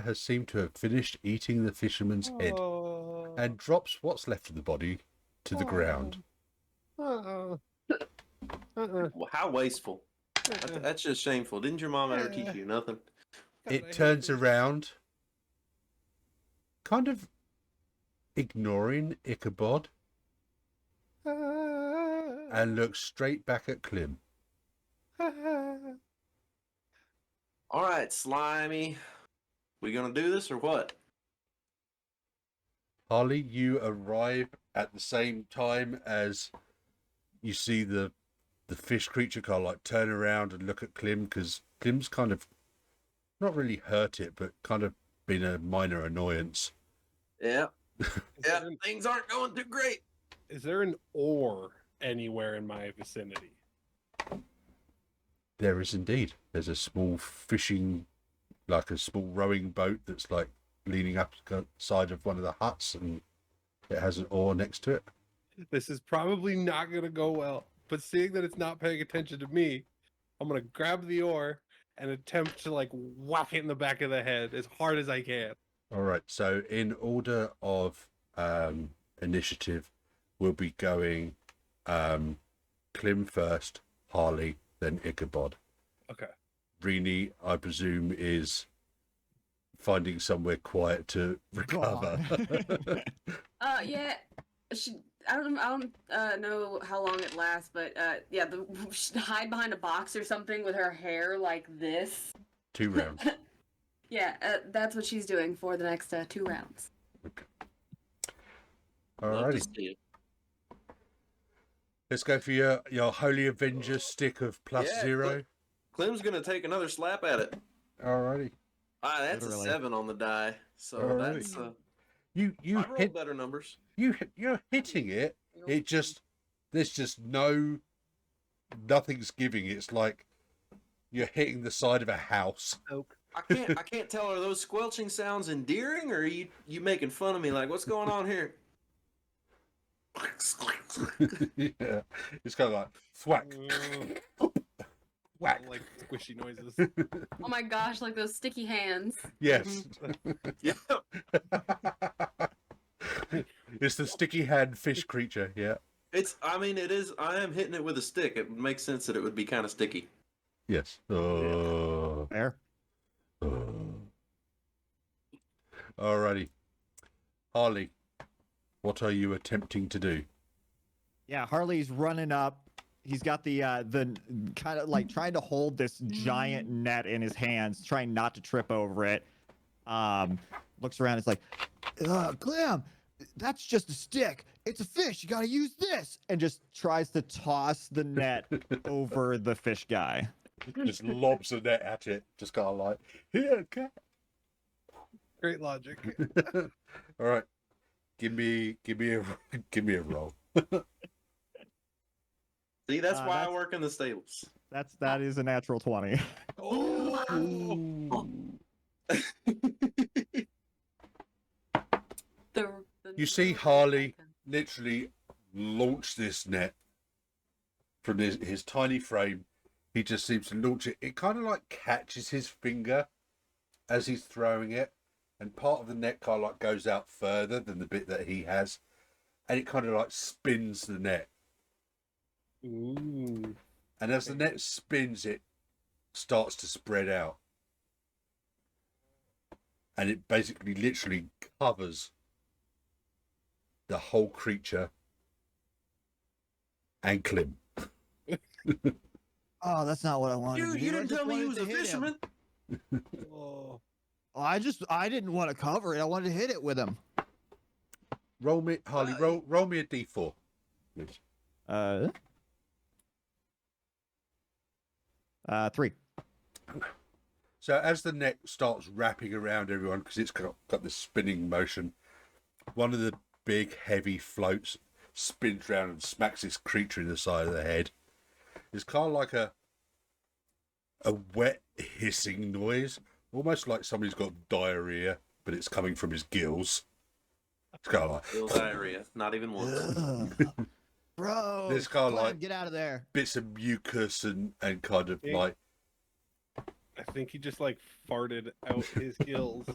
has seemed to have finished eating the fisherman's head Oh. and drops what's left of the body to the ground. Uh-uh. Well, how wasteful. That's just shameful. Didn't your mom ever teach you nothing? It turns around, kind of ignoring Ichabod, and looks straight back at Klim. All right, Slimy. We gonna do this or what? Harley, you arrive at the same time as you see the fish creature kind of like turn around and look at Klim, because Klim's kind of not really hurt it, but kind of been a minor annoyance. Yeah. Is Yeah. there an- Things aren't going too great. Is there an oar anywhere in my vicinity? There is indeed. There's a small fishing, like a small rowing boat that's like leaning up the side of one of the huts, and it has an oar next to it. This is probably not going to go well. But seeing that it's not paying attention to me, I'm going to grab the oar and attempt to like whack it in the back of the head as hard as I can. All right. So in order of initiative, we'll be going Klim first, Harley, then Ichabod. Okay. Rini, I presume, is finding somewhere quiet to recover. Yeah. I don't know how long it lasts, but yeah, hide behind a box or something with her hair like this. 2 rounds. Yeah, that's what she's doing for the next 2 rounds. Love to Alrighty. see it. Let's go for your Holy Avenger stick of +0. Klim's gonna take another slap at it. Alrighty. That's Literally. a 7 on the die. So Alright. that's You I rolled hit better numbers. you're hitting it. It just there's just nothing's giving. It's like you're hitting the side of a house. I can't tell, are those squelching sounds endearing, or are you making fun of me? Like, what's going on here? Yeah. It's kind of like thwack, whack. Like squishy noises. Oh my gosh, like those sticky hands. Yes. Yeah. It's the sticky hand fish creature. Yeah. It is. I am hitting it with a stick. It would make sense that it would be kind of sticky. Yes. Oh. There. Alrighty. Harley, what are you attempting to do? Yeah, Harley's running up. He's got the kind of like trying to hold this giant net in his hands, trying not to trip over it. Looks around. It's like, Clem, that's just a stick. It's a fish. You gotta use this, and just tries to toss the net over the fish guy. Just lobs a net at it. Just kind of like, here, cat. Great logic. All right. Give me a roll. See, that's why I that's- work in the stables. That is a natural 20. You see Harley literally launch this net from his tiny frame. He just seems to launch it. It kind of like catches his finger as he's throwing it, and part of the net kind of like goes out further than the bit that he has, and it kind of like spins the net. Ooh. And as the net spins, it starts to spread out, and it basically literally covers the whole creature and Klim. Oh, that's not what I wanted. You didn't tell me he was a fisherman. Oh. I didn't want to cover it. I wanted to hit it with him. Roll me, Harley. Roll me a d4. Please. 3. So as the net starts wrapping around everyone, because it's got this spinning motion, one of the big heavy floats spins round and smacks this creature in the side of the head. It's kind of like a wet hissing noise, almost like somebody's got diarrhea, but it's coming from his gills. It's kind of like Still diarrhea. Not even once. Bro, There's kind of Clem, like get out of there. bits of mucus and kind of Yeah. like I think he just like farted out his gills.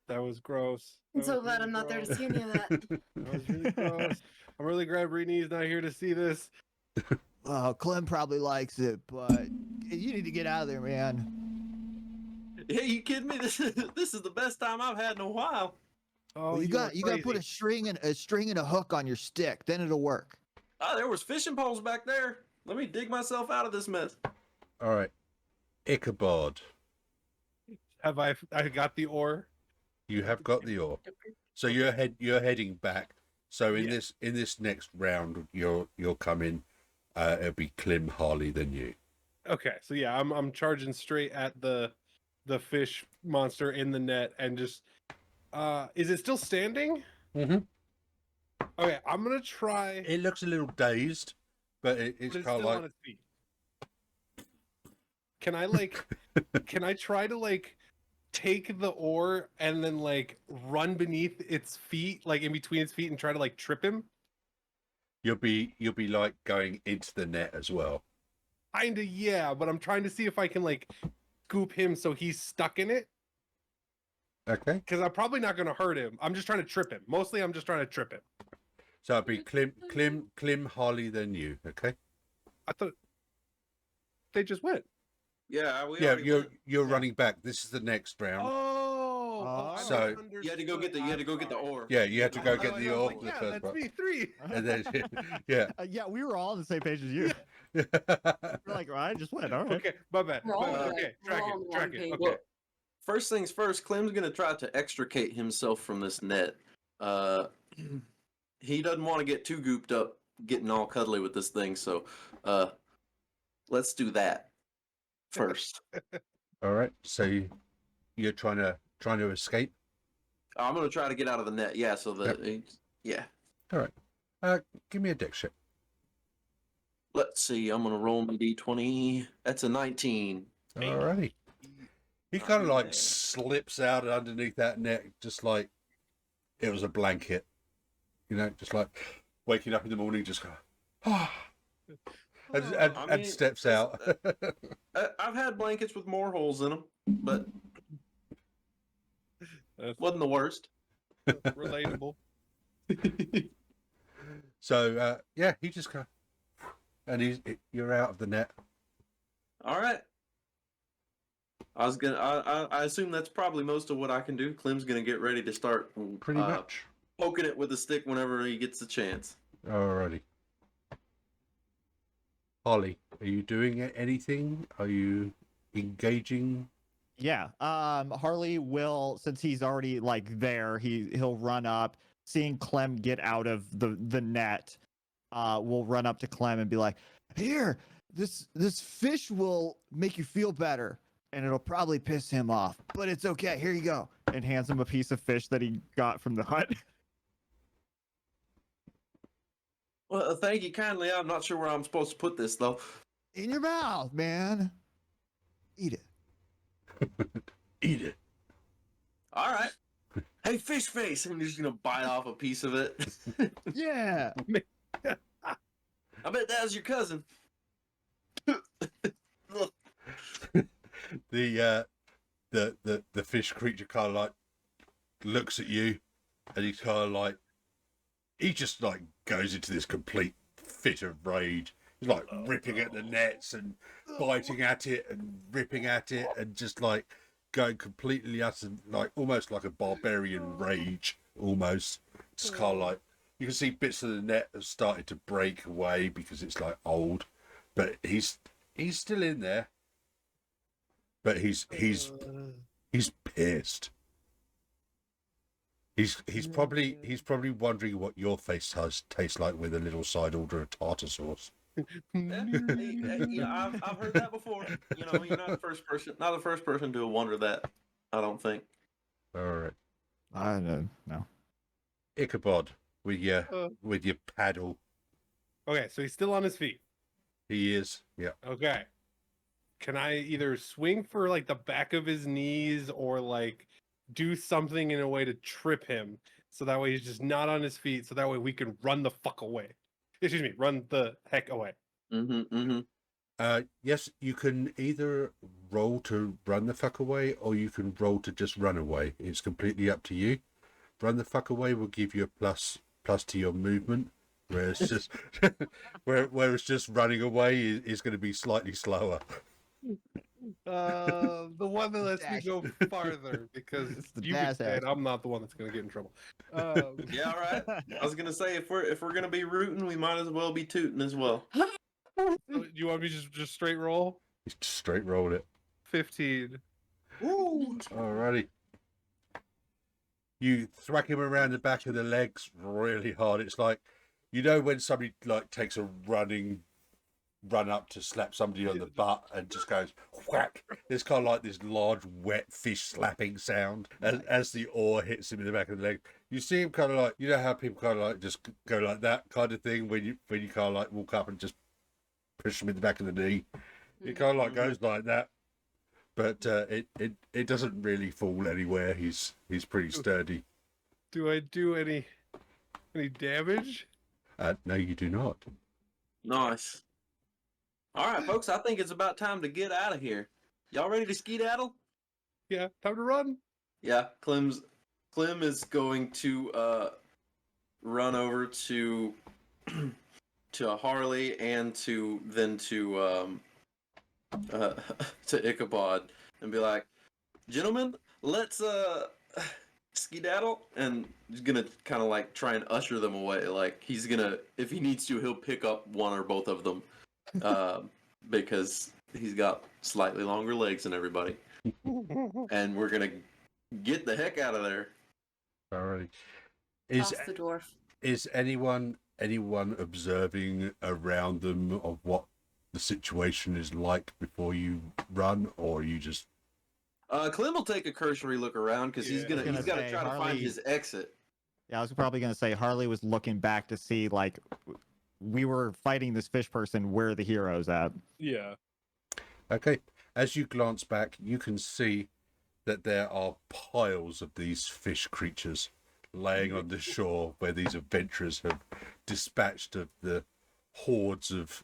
That was gross. I'm That so was glad really I'm not there to gross. see any of that. That was really gross. I'm really glad Rini's not here to see this. Clem probably likes it, but you need to get out of there, man. Yeah, you kidding me? This is the best time I've had in a while. Oh, Well, you got to put crazy. a string and a hook on your stick, then it'll work. Oh, there was fishing poles back there. Let me dig myself out of this mess. all right. Ichabod. Have I got the oar? You have got the ore. So you're heading back. So in this next round, you're coming. It'll be Clem, Harley, then you. Okay, so yeah, I'm charging straight at the fish monster in the net and just is it still standing? Mm-hmm. Okay, I'm gonna try. It looks a little dazed, but it's But it's kind of still like on its feet. Can I can I try to take the ore and then run beneath its feet, like in between its feet, and try to trip him? you'll be like going into the net as well. Kinda, yeah, but I'm trying to see if I can scoop him so he's stuck in it. Okay. Because I'm probably not gonna hurt him. I'm just trying to trip him. Mostly I'm just trying to trip him. So it'll be Clem, Harley, then you. Okay. I thought they just went. Yeah, we Yeah, already you're went. running back. This is the next round. Oh, So- You had to go get the ore. Yeah, you had to go I get was the like, ore for the yeah, first that's part. me, 3. And then yeah. Yeah, we were all on the same page as you. We're like, well, I just went. All right. Okay, my bad. We're all Okay, we're all on the track wrong it. page. Okay. Well, first things first, Clem's gonna try to extricate himself from this net. He doesn't want to get too gooped up, getting all cuddly with this thing. So, let's do that first. All right. So you're trying to escape. I'm gonna try to get out of the net. Yeah, so that yeah. All right. Give me a dex check. Let's see. I'm gonna roll my d20. That's a 19. All righty. He kind of Okay. slips out underneath that net, just like it was a blanket. You know, just like waking up in the morning, just go, ah, and steps out. I've had blankets with more holes in them, but That's wasn't the worst. relatable. So yeah, he just go, and you're out of the net. All right. I assume that's probably most of what I can do. Clem's gonna get ready to start Pretty much. poking it with a stick whenever he gets the chance. Alrighty. Holly, are you doing anything? Are you engaging? Yeah. Harley will, since he's already there, he'll run up, seeing Clem get out of the net. Will run up to Clem and be like, "Here, this fish will make you feel better, and it'll probably piss him off, but it's okay. Here you go." And hands him a piece of fish that he got from the hut. Well, thank you kindly. I'm not sure where I'm supposed to put this though. In your mouth, man. Eat it. Eat it. All right. Hey, fish face! I'm just gonna bite off a piece of it. Yeah. I bet that was your cousin. Look. The fish creature kind of looks at you, and he's kind of he just goes into this complete fit of rage. He's ripping at the nets and biting at it and ripping at it and just going completely utter, almost like a barbarian rage, almost. Just kind of you can see bits of the net have started to break away because it's old, but he's still in there. But he's pissed. He's probably wondering what your face tastes like with a little side order of tartar sauce. Yeah, I've heard that before. You know, you're not the first person to wonder that. I don't think. All right, I don't know. Ichabod, with your paddle. Okay, so he's still on his feet. He is. Yeah. Okay. Can I either swing for the back of his knees or do something in a way to trip him so that way he's just not on his feet, so that way we can run the fuck away. Excuse me, run the heck away. Yes, you can either roll to run the fuck away or you can roll to just run away. It's completely up to you. Run the fuck away will give you a plus to your movement, whereas just whereas just running away is going to be slightly slower. The one that lets me go farther because It's the you dash said action. I'm not the one that's gonna get in trouble. Yeah, all right. I was gonna say if we're gonna be rooting, we might as well be tooting as well. Do you want me to just straight roll? Just straight roll it. 15. Woo! Alrighty. You thwack him around the back of the legs really hard. It's like, you know, when somebody like takes a run up to slap somebody on the butt and just goes whack. It's kind of like this large wet fish slapping sound as the oar hits him in the back of the leg. You see him kind of like, you know how people kind of like just go like that kind of thing when you kind of like walk up and just push him in the back of the knee. It kind of like goes like that, but it doesn't really fall anywhere. He's pretty sturdy. Do I do any damage? No, you do not. Nice. All right, folks. I think it's about time to get out of here. Y'all ready to skedaddle? Yeah, time to run. Yeah, Clem is going to run over to to Harley and to Ichabod and be like, "Gentlemen, let's skedaddle." And he's gonna kind of like try and usher them away. Like he's gonna, if he needs to, he'll pick up one or both of them, because he's got slightly longer legs than everybody. And we're gonna get the heck out of there. Alrighty. Toss the dwarf. Is anyone observing around them of what the situation is like before you run, or you just? Clem will take a cursory look around because he's got to say, try to find Harley- his exit. Yeah, I was probably gonna say Harley was looking back to see like we were fighting this fish person. Where are the heroes at? Yeah. Okay. As you glance back, you can see that there are piles of these fish creatures laying on the shore where these adventurers have dispatched of the hordes of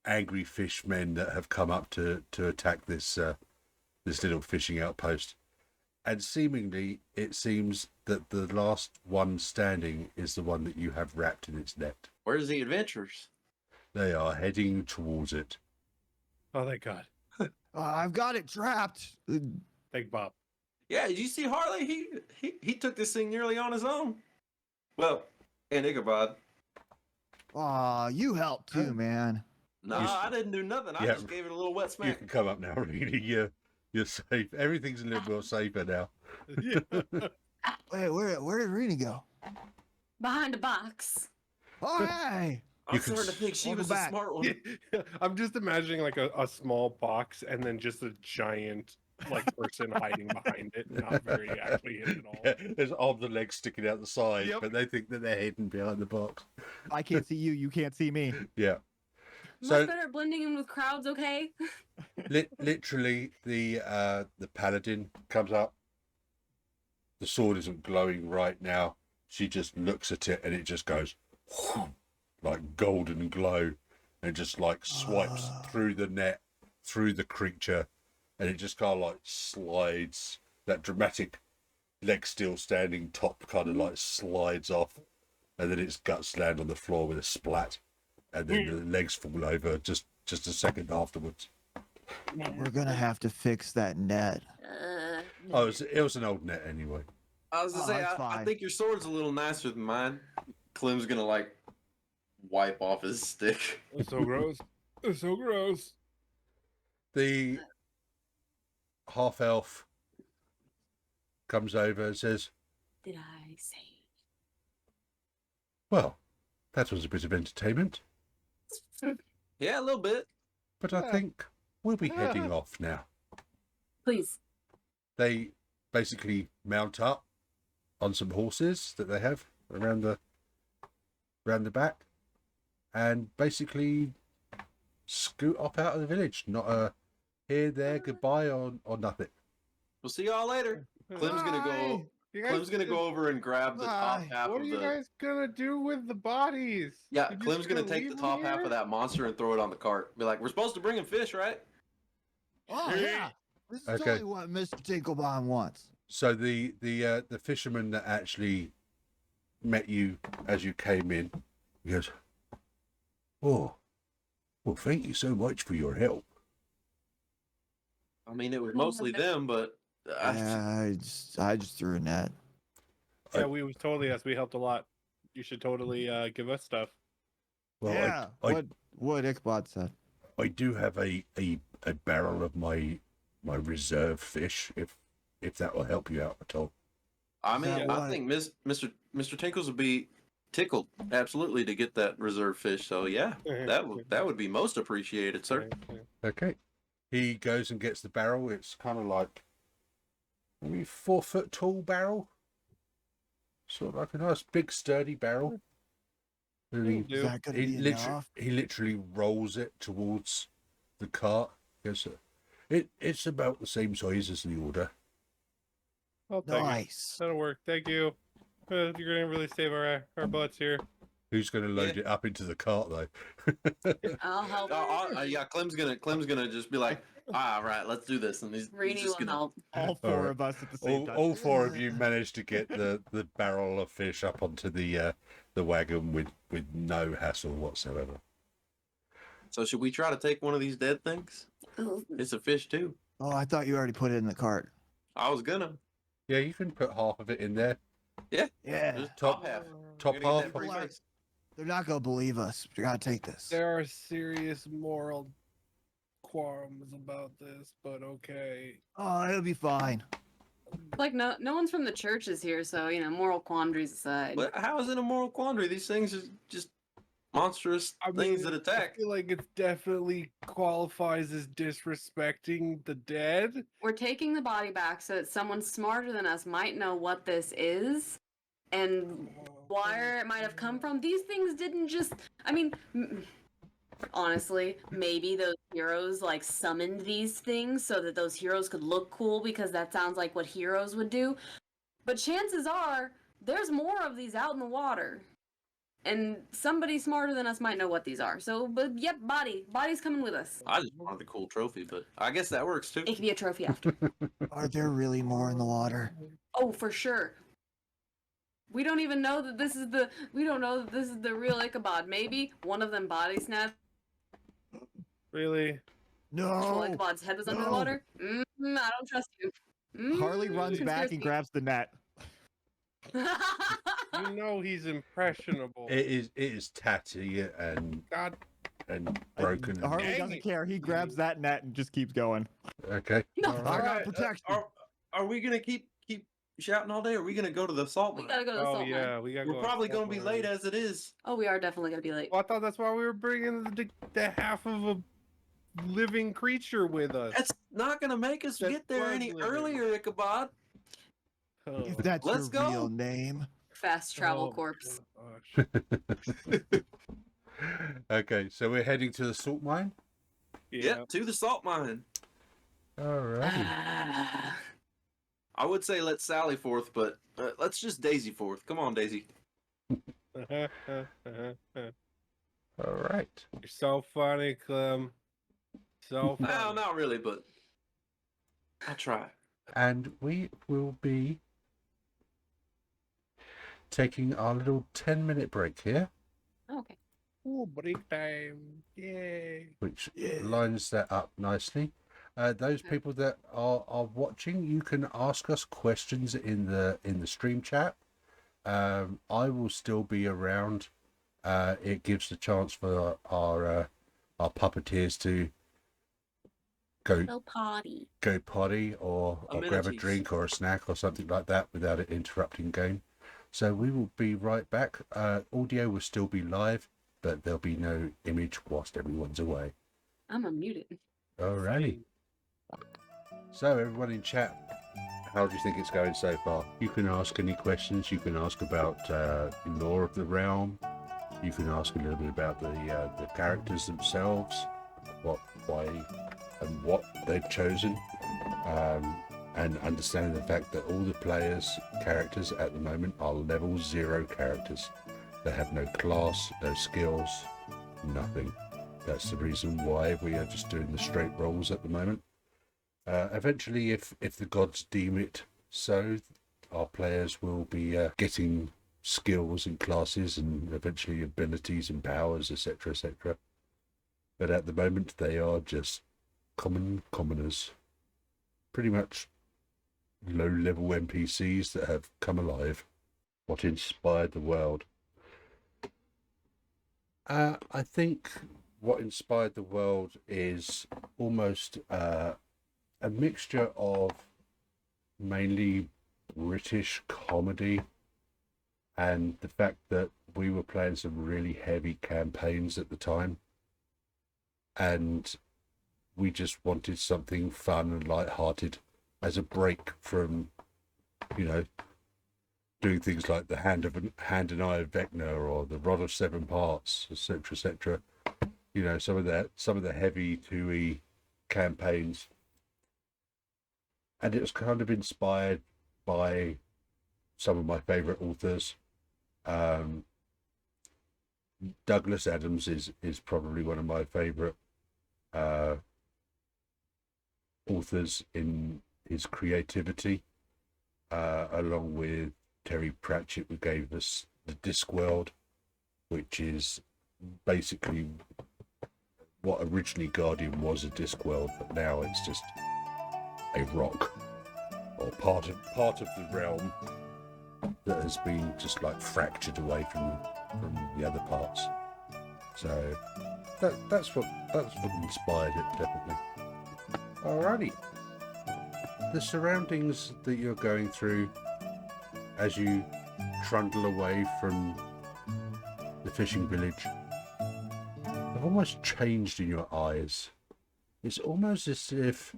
angry fishmen that have come up to attack this this little fishing outpost. And seemingly, it seems that the last one standing is the one that you have wrapped in its net. Where's the adventurers? They are heading towards it. Oh, thank God. I've got it trapped. Thank Bob. Yeah, did you see Harley? He took this thing nearly on his own. Well, and Ichabod. Aw, you helped too, man. No, I didn't do nothing. I Yeah. just gave it a little wet You smack. can come up now, really. You're safe. Everything's a little more safer now. Yeah. Wait, where did Rena go? Behind a box. Oh, hey! I'm You can starting to think she welcome was back. a smart one. I'm just imagining like a small box and then just a giant like person hiding behind it, not very actually hidden at all. Yeah, there's arms and legs sticking out the side, Yep. but they think that they're hidden behind the box. I can't see you. You can't see me. Yeah. Much So better at blending in with crowds, okay? literally, the paladin comes up. The sword isn't glowing right now. She just looks at it and it just goes like golden glow, and just like swipes through the net, through the creature, and it just kind of like slides. That dramatic leg still standing top kind of like slides off, and then its guts land on the floor with a splat, and then the legs fall over just a second afterwards. We're gonna have to fix that net. Oh, it was an old net anyway. I was gonna Oh, say, that's I fine. think your sword's a little nicer than mine. Clem's gonna like wipe off his stick. It's so gross. It's so gross. The half elf comes over and says, Did I say? "Well, that was a bit of entertainment, Yeah, a little bit. but I Yeah. think we'll be heading off now." Please. They basically mount up on some horses that they have around the back, and basically scoot off out of the village. Not a here, there, goodbye, or nothing. We'll see y'all later. Clem's gonna go. You guys Clem's gonna go over and grab the top Bye. half What of are you the. guys gonna do with the bodies? Yeah, You just Clem's gonna take the leave top them half here? of that monster and throw it on the cart. Be like, we're supposed to bring him fish, right? Oh yeah, this is Okay. totally what Mr. Tinklebomb wants. So the fisherman that actually met you as you came in, he goes, "Oh, well, thank you so much for your help." I mean, it was mostly them, but Yeah, I just threw a net. Yeah, we was totally us. We helped a lot. You should totally give us stuff. Well, yeah, what Ichabod said. I do have a barrel of my reserve fish, if that will help you out at all. I Is mean, that I what- think Mr. Tinkles would be tickled absolutely to get that reserve fish. So yeah, that would be most appreciated, sir. Okay. He goes and gets the barrel. It's kind of like maybe 4 foot tall barrel. Sort of like a nice big sturdy barrel. And he, Do. Is that going to be enough? he literally rolls it towards the cart. Goes, it's about the same size as the order. I'll take it. Nice. That'll work. Thank you. You're gonna really save our butts here. Who's going to load Yeah. it up into the cart though? I'll help. Yeah, Clem's gonna just be like, right, let's do this, and he's Rainy just will gonna. help. All All 4 right. of us at the same time. All 4 of you managed to get the barrel of fish up onto the wagon with no hassle whatsoever. So should we try to take one of these dead things? Ooh. It's a fish too. Oh, I thought you already put it in the cart. I was gonna. Yeah, you can put half of it in there. Yeah. Just Top- top half. Top We're gonna get half. that free space. They're not going to believe us. We got to take this. There are serious moral qualms about this, but okay. Oh, it'll be fine. Like no one's from the churches here, so moral quandaries aside. But how is it a moral quandary? These things are just monstrous things that I attack. feel like it definitely qualifies as disrespecting the dead. We're taking the body back so that someone smarter than us might know what this is and where it might have come from. These things didn't just. I mean, honestly, maybe those heroes like summoned these things so that those heroes could look cool because that sounds like what heroes would do. But chances are there's more of these out in the water. And somebody smarter than us might know what these are. So, but yep, body's coming with us. I just wanted a cool trophy, but I guess that works too. It could be a trophy after. Are there really more in the water? Oh, for sure. We don't even know that this is the. We don't know that this is the real Ichabod. Maybe one of them body snatched. Really? No. Ichabod's head was under the no. water. I don't trust you. Harley runs back and grabs the net. You know he's impressionable. It is tatty and God, broken. Harley Dang doesn't it. care. He grabs that net and just keeps going. Okay. No, All I right. got protection. Are we gonna keep shouting all day? Or are we gonna go to the salt we mine? gotta go to the oh salt mine. yeah, we got. We're probably gonna be late as it is. Oh, we are definitely gonna be late. Well, I thought that's why we were bringing the half of a living creature with us. That's not gonna make us That get there was any living. earlier, Ichabod. Oh, If that's Let's your go. real name. Fast travel oh, corpse. gosh. Okay, so we're heading to the salt mine. Yeah. Yep, to the salt mine. Alrighty. I would say let Sally forth, but let's just Daisy forth. Come on, Daisy. You're All right. so funny, Clem. So funny. No, not really, but I'll try. And we will be taking our little 10-minute break here, Okay. Ooh, break time. Yay. which Yeah. lines that up nicely. Those Okay. people that are watching, you can ask us questions in the stream chat. I will still be around. It gives the chance for our puppeteers to Go potty. go potty or grab a Amenities. drink or a snack or something like that without it interrupting game. So we will be right back. Audio will still be live, but there'll be no image whilst everyone's away. I'm unmuted. Alrighty. So everyone in chat, how do you think it's going so far? You can ask any questions. You can ask about lore of the realm. You can ask a little bit about the characters themselves, why, and what they've chosen, and understanding the fact that all the players' characters at the moment are level 0 characters. They have no class, no skills, nothing. That's the reason why we are just doing the straight rolls at the moment. Eventually, if the gods deem it so, our players will be getting skills and classes and eventually abilities and powers, etc., etc. But at the moment, they are just commoners. Pretty much low-level NPCs that have come alive. What inspired the world? I think what inspired the world is almost a mixture of mainly British comedy, and the fact that we were playing some really heavy campaigns at the time, and we just wanted something fun and light-hearted as a break from, doing things like the Hand and Eye of Vecna or the Rod of Seven Parts, etc., etc. Some of the heavy 2E campaigns, and it was kind of inspired by some of my favorite authors. Douglas Adams is probably one of my favorite authors in his creativity, along with Terry Pratchett, who gave us the Discworld, which is basically what originally Gardium was, a Discworld, but now it's just a rock or part of the realm that has been just like fractured away from the other parts. So that's what inspired it, definitely. Alrighty. The surroundings that you're going through as you trundle away from the fishing village have almost changed in your eyes. It's almost as if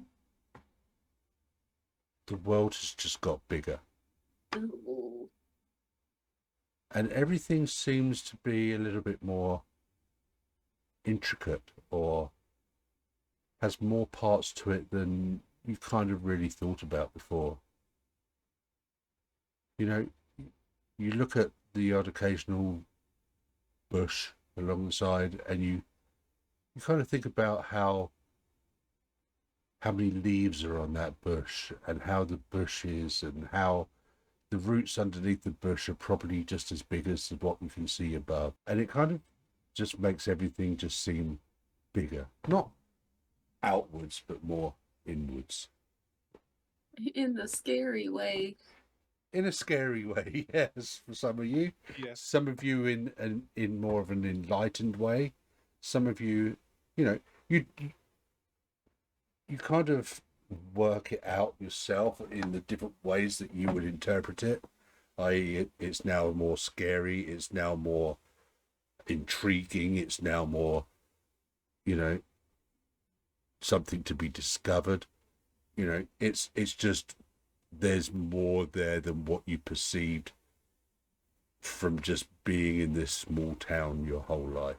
the world has just got bigger. Ooh. And everything seems to be a little bit more intricate, or has more parts to it than you kind of really thought about before. You look at the odd occasional bush along the side, and you kind of think about how many leaves are on that bush, and how the bush is, and how the roots underneath the bush are probably just as big as what we can see above. And it kind of just makes everything just seem bigger. Not outwards, but more inwards. In the scary way. In a scary way, yes, for some of you. Yes. Some of you in more of an enlightened way. Some of you, you kind of work it out yourself in the different ways that you would interpret it. I.e., it's now more scary, it's now more intriguing, it's now more, something to be discovered. It's just, there's more there than what you perceived from just being in this small town your whole life.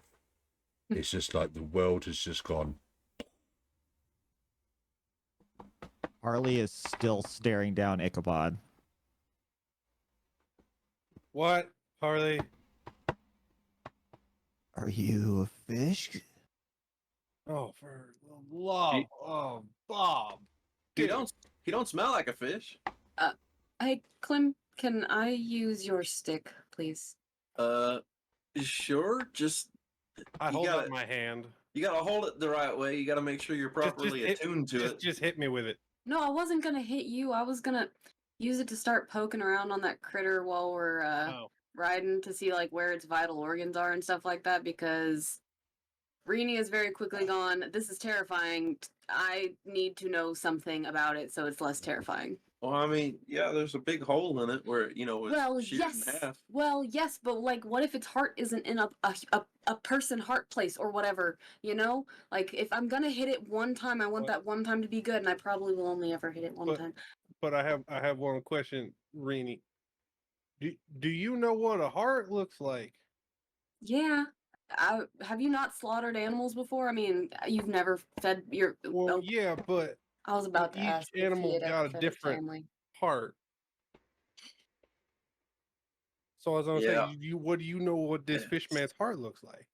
It's just like the world has just gone. Harley is still staring down Ichabod. What, Harley? Are you a fish? Oh, for the love of Bob. He don't smell like a fish. Hey, Clem, can I use your stick, please? Sure. Just I You hold got up it. my hand. you gotta hold it the right way. You gotta make sure you're properly attuned to it. Just hit me with it. No, I wasn't gonna hit you. I was gonna use it to start poking around on that critter while we're Oh. riding to see like where its vital organs are and stuff like that, because Rini is very quickly gone. This is terrifying. I need to know something about it so it's less terrifying. Well, I mean, yeah, there's a big hole in it where it's Well, sheared yes. in half. Well, yes, but like, what if its heart isn't in a person heart place or whatever? Like if I'm gonna hit it one time, I want What? that one time to be good, and I probably will only ever hit it one But- time. But I have one question, Rini. Do you know what a heart looks like? Yeah. Have you not slaughtered animals before? I mean, you've never fed your. Well, oh, yeah, but I was about to each ask if animal he had got ever a fed his different family. heart. So as I was Yeah. saying, what do you know what this fish man's heart looks like?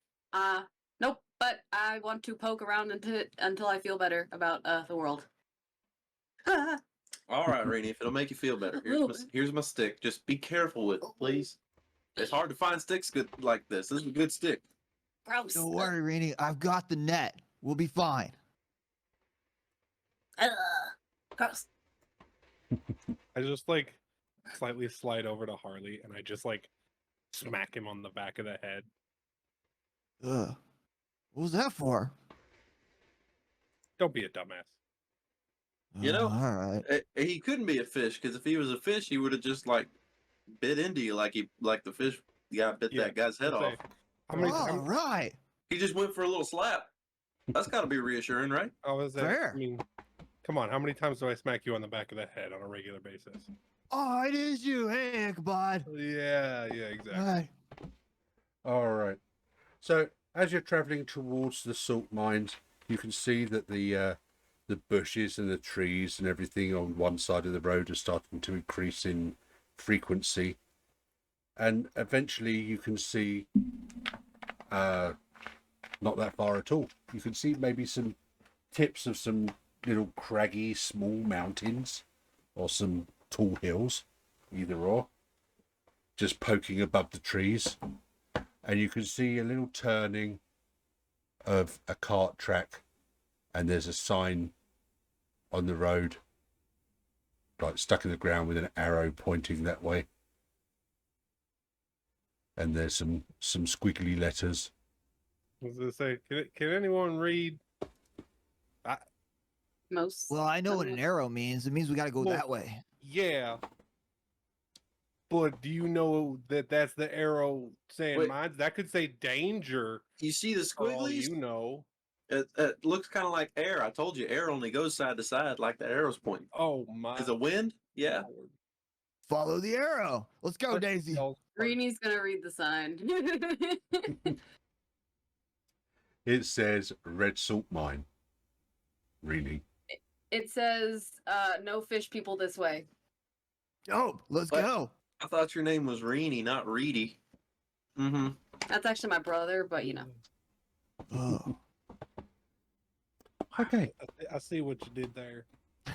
Nope. But I want to poke around into it until I feel better about the world. All right, Rainy, if it'll make you feel better, here's my stick. Just be careful with it, please. It's hard to find sticks good like this. This is a good stick. Gross. Don't worry, Rainy. I've got the net. We'll be fine. Gross. I just like slightly slide over to Harley and I just like smack him on the back of the head. Ugh. What was that for? Don't be a dumbass. You know, all right. he couldn't be a fish because if he was a fish, he would have just like bit into you like the fish guy bit Yeah, that guy's head I'd say, off. How many All times? right. He just went for a little slap. That's got to be reassuring, right? I was I Fair. mean, come on. How many times do I smack you on the back of the head on a regular basis? Oh, it is you. Hey, Ichabod. Yeah, exactly. All right. All right. So as you're travelling towards the salt mines, you can see that the bushes and the trees and everything on one side of the road are starting to increase in frequency, and eventually you can see not that far at all. You can see maybe some tips of some little craggy small mountains or some tall hills, either or, just poking above the trees. And you can see a little turning of a cart track, and there's a sign on the road, like stuck in the ground with an arrow pointing that way. And there's some squiggly letters. I was gonna say, can anyone read? Most. Well, I know what an arrow means. It means we got to go Well, that way. Yeah. But do you know that that's the arrow saying Wait. mines? That could say danger. You see the For all squigglies? you know. It looks kind of like air. I told you, air only goes side to side like the arrow's pointing. Oh my. Is a wind? Yeah. Lord. Follow the arrow. Let's go, Let's Daisy. go. Greenie's gonna read the sign. It says Red Salt Mine. Really? It says, no fish people this way. Oh, let's What? go. I thought your name was Reenie, not Reedy. Mm-hmm. That's actually my brother, but you know. Oh. Okay. I see what you did there. I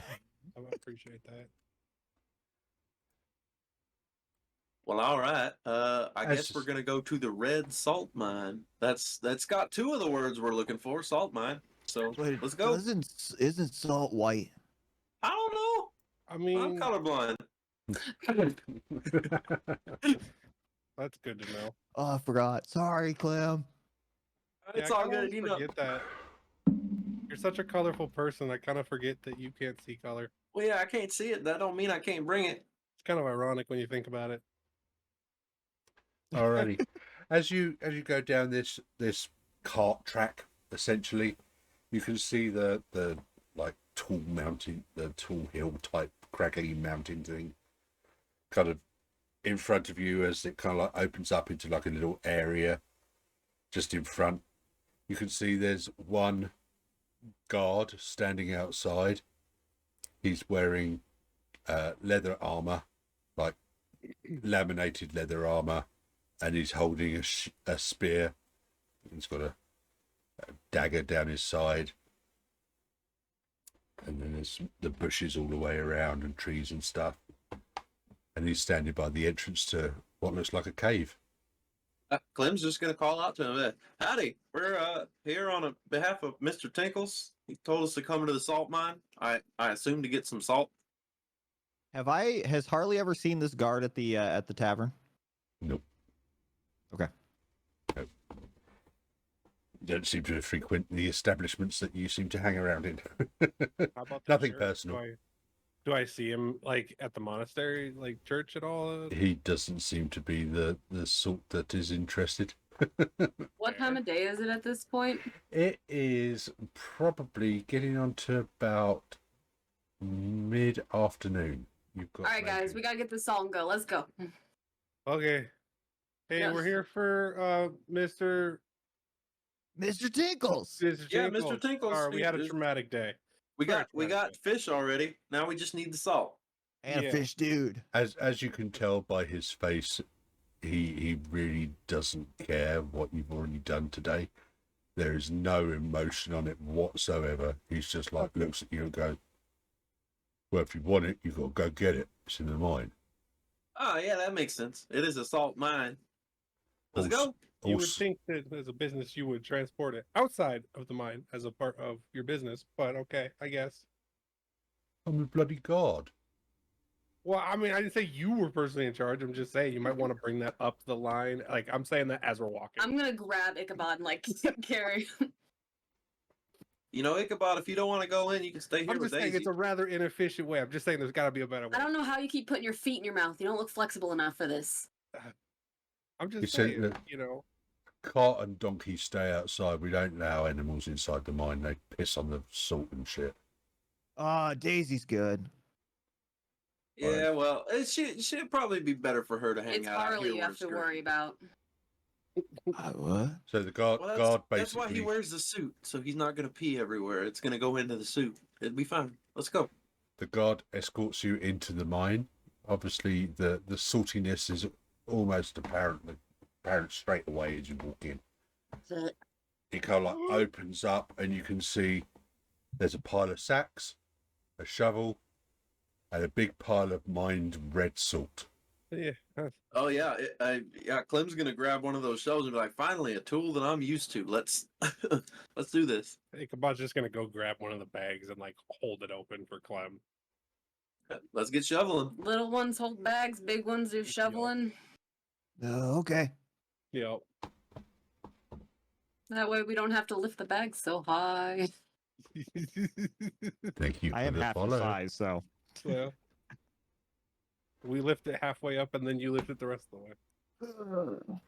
appreciate that. Well, all right. I guess That's- we're gonna go to the Red Salt Mine. That's got two of the words we're looking for, salt mine. So Wait, let's go. Isn't salt white? I don't know. I I'm mean, colorblind. that's good to know. Oh, I forgot. Sorry, Clem. It's I all kinda good. You know. forget that. You're such a colorful person. I kind of forget that you can't see color. Well, yeah, I can't see it. That don't mean I can't bring it. It's kind of ironic when you think about it. Alrighty. As you go down this cart track, essentially, you can see the like tall mountain, the tall hill type craggy mountain thing, kind of in front of you as it kind of like opens up into like a little area just in front. You can see there's one guard standing outside. He's wearing leather armor, like laminated leather armor, and he's holding a spear. He's got a dagger down his side, and then there's the bushes all the way around and trees and stuff. And he's standing by the entrance to what looks like a cave. Clem's just gonna call out to him. Howdy, we're here on behalf of Mr. Tinkles. He told us to come to the salt mine. I assume to get some salt. Has Harley ever seen this guard at the tavern? Nope. Okay. Nope. Don't seem to frequent the establishments that you seem to hang around in. How about the Nothing church? personal. Do I see him like at the monastery, like church at all? He doesn't seem to be the sort that is interested. What time of day is it at this point? It is probably getting on to about mid-afternoon. You've got All right, guys, we gotta get this salt and go. Let's go. Okay. Hey, Yes. we're here for Mr. Mr. Tinkles. Yeah, Mr. Tinkles. Sorry, we had a There's- traumatic day. We got Very fish already. Now we just need the salt. And Yeah. a fish dude. As you can tell by his face, he really doesn't care what you've already done today. There is no emotion on it whatsoever. He's just like looks at you and goes, "Well, if you want it, you've got to go get it. It's in the mine." Oh yeah, that makes sense. It is a salt mine. Let's go. You would Also, think that as a business you would transport it outside of the mine as a part of your business, but okay, I guess. I'm a bloody god. Well, I mean, I didn't say you were personally in charge. I'm just saying you might want to bring that up the line. Like I'm saying that as we're walking. I'm gonna grab Ichabod and like carry. Ichabod, if you don't want to go in, you can stay here I'm with just saying Daisy. it's a rather inefficient way. I'm just saying there's got to be a better way. I don't know how you keep putting your feet in your mouth. You don't look flexible enough for this. I'm You just said saying, that- Cart and donkey stay outside. We don't allow animals inside the mine. They piss on the salt and shit. Daisy's good. Yeah, well, it should probably be better for her to hang It's out out Harley here you where have it's to green. worry about. What? So the guard, Well, guard that's why basically. he wears the suit, so he's not gonna pee everywhere. It's gonna go into the suit. It'll be fine. Let's go. The guard escorts you into the mine. Obviously, the saltiness is almost apparent straight away as you walk in. It kind of like opens up, and you can see there's a pile of sacks, a shovel, and a big pile of mined red salt. Yeah. Oh yeah, Clem's gonna grab one of those shelves and be like, "Finally, a tool that I'm used to. Let's let's do this." Ichabod's just gonna go grab one of the bags and like hold it open for Clem. Let's get shoveling. Little ones hold bags, big ones do shoveling. Okay. Yep. That way we don't have to lift the bags so high. Thank you for I am the half follow. the size, so Yeah. We lift it halfway up and then you lift it the rest of the way.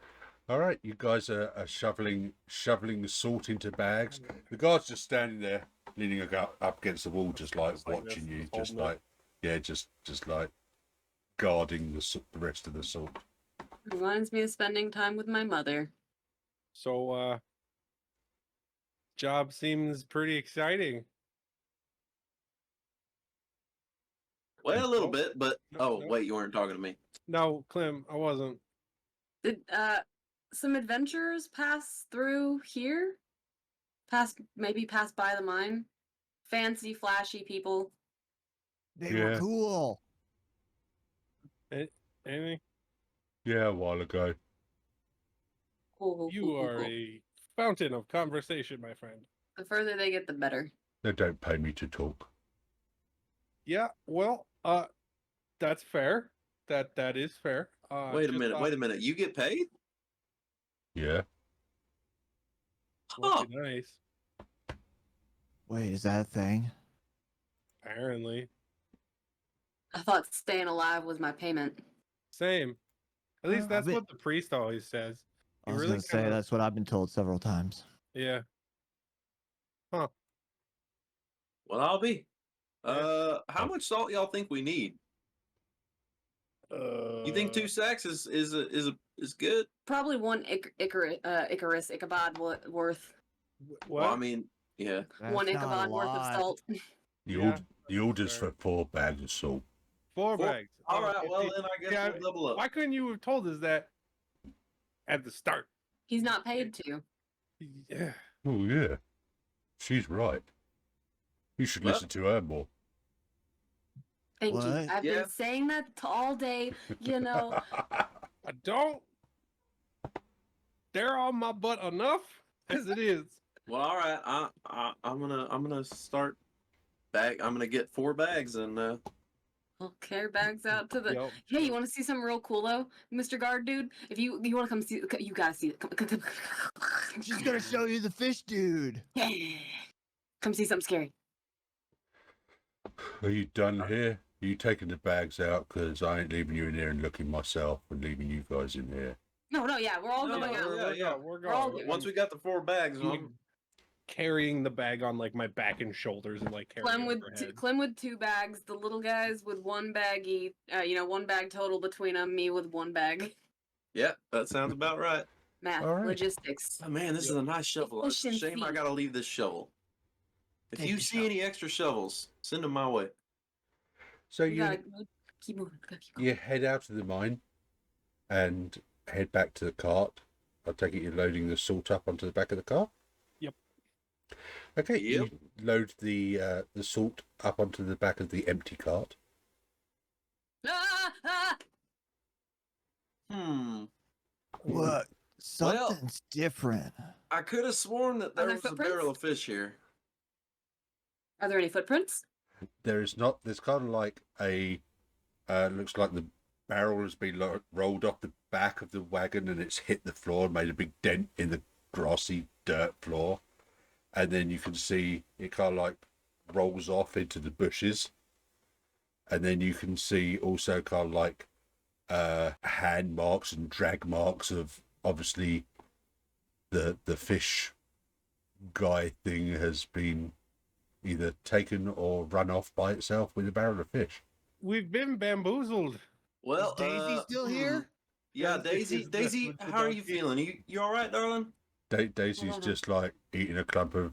All right, you guys are shoveling the salt into bags. The guard's just standing there, leaning up against the wall, just like Just like watching this, you, just just holding it. like just like guarding the rest of the salt. Reminds me of spending time with my mother. So job seems pretty exciting. Well, a little bit, but No. wait, you weren't talking to me. No, Clem, I wasn't. Did some adventurers pass through here? Pass by the mine? Fancy, flashy people. They were Yeah. cool. Anything? Yeah, a while ago. Cool, You cool, cool, are cool. a fountain of conversation, my friend. The further they get, the better. They don't pay me to talk. Yeah, well, that's fair. That is fair. Wait a minute. You get paid? Yeah. Huh. Nice. Wait, is that a thing? Apparently. I thought staying alive was my payment. Same. At least I that's bet- what the priest always says. I He was really gonna say kinda- that's what I've been told several times. Yeah. Well, I'll be. Yeah. How much salt y'all think we need? You think 2 sacks is good? Probably one Ichabod worth. What? Well, I mean, yeah. That's One not a Ichabod worth of lot. salt. The order's fair. for 4 bags of salt. Four Four- bags. All Oh, right, okay. well See, then I guess yeah, we'll double up. why couldn't you have told us that at the start? He's not paid to. Yeah. Oh yeah, she's right. You should Well- listen to her more. Thank you. What? I've Yeah. been saying that all day. You know, I don't. They're on my butt enough as it is. Well, all right. I'm gonna start bag. I'm gonna get 4 bags and I'll carry bags out to the. Yep. Hey, you want to see something real cool though, Mr. Guard dude? If you want to come see, you gotta see it. I'm just gonna show you the fish dude. Yeah. Come see something scary. Are you done here? Are you taking the bags out? Because I ain't leaving you in here and looking myself and leaving you guys in here. No, yeah, we're all No, going no, out. yeah. We're We're all going. good. once we got the 4 bags, I'm like, carrying the bag on like my back and shoulders and like carrying it overhead. Clem with 2 bags, the little guys with 1 bag each. 1 bag total between them. Me with 1 bag. yeah, that sounds about right. Math, All right. logistics. Oh, man, this is a nice shovel. It's a shame I Efficiency. gotta leave this shovel. If Take you the see shovel. any extra shovels, send them my way. So We gotta keep moving. Gotta keep going. you head out of the mine and head back to the cart. I take it you're loading the salt up onto the back of the cart? Yep. Okay, Yep. you load the salt up onto the back of the empty cart. Ah! What? Something's different. I could have sworn that there there was a barrel footprints? of fish here. Are there any footprints? There is not. There's kind of like a. Looks like the barrel has been rolled off the back of the wagon and it's hit the floor and made a big dent in the grassy dirt floor. and then you can see it kind of like rolls off into the bushes, and then you can see also kind of like hand marks and drag marks of obviously the fish guy thing has been either taken or run off by itself with a barrel of fish. We've been bamboozled. Well, Is Daisy still here? Yeah, That's- Daisy. that's Daisy, what the how are you donkey- feeling? You all right, darling? Daisy's on. just like eating a clump of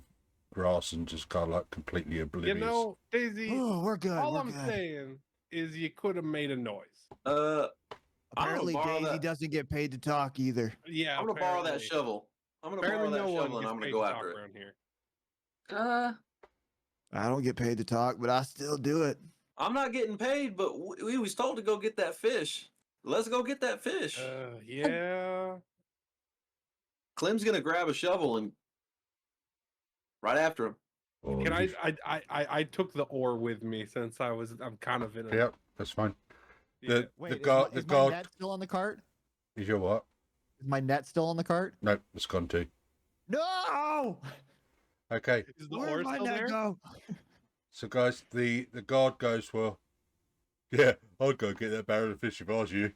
grass and just kind of like completely oblivious. You know, Daisy. Oh, we're good. all we're I'm good. saying is you could have made a noise. Apparently, borrow Daisy that. doesn't get paid to talk either. Yeah, I'm gonna borrow that apparently. shovel. I'm gonna Apparently, borrow that no one shovel and gets I'm gonna paid go to after talk it. around here. I don't get paid to talk, but I still do it. I'm not getting paid, but we was told to go get that fish. Let's go get that fish. Yeah. Clem's gonna grab a shovel and right after him. Or Can you- I took the ore with me since I'm kind of in a. Yep, that's fine. Yeah. Wait, The is guard, my, the is guard my net still on the cart? is your what? Is my net still on the cart? Nope, it's gone too. No! Okay, Is the Where'd ore my still net there? go? so guys, the guard goes, well, yeah, I'd go get that barrel of fish if I was you.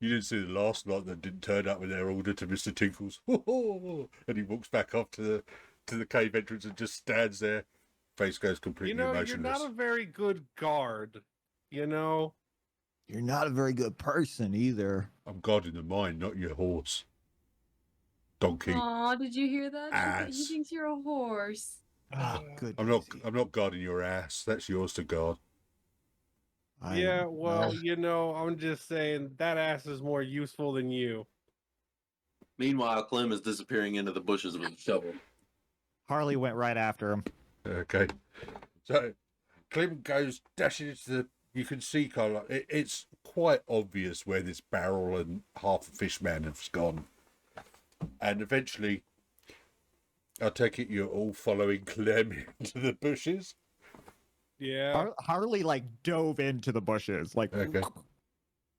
You didn't see the last lot that didn't turn up with their order to Mr. Tinkles. And he walks back off to the cave entrance and just stands there. Face goes completely You know, you're emotionless. not a very good guard. You know. You're not a very good person either. I'm guarding the mine, not your horse. Donkey. Aw, did you hear that? He Ass. thinks you're a horse. Ah, good. I'm not Daisy. I'm not guarding your ass. That's yours to guard. Yeah, well, no. you know, I'm just saying that ass is more useful than you. Meanwhile, Clem is disappearing into the bushes with a shovel. Harley went right after him. Okay. So Clem goes dashing into the. You can see kind of like it's quite obvious where this barrel and half a fish man has gone. And eventually, I take it you're all following Clem into the bushes. Yeah. Harley like dove into the bushes. Like, Okay.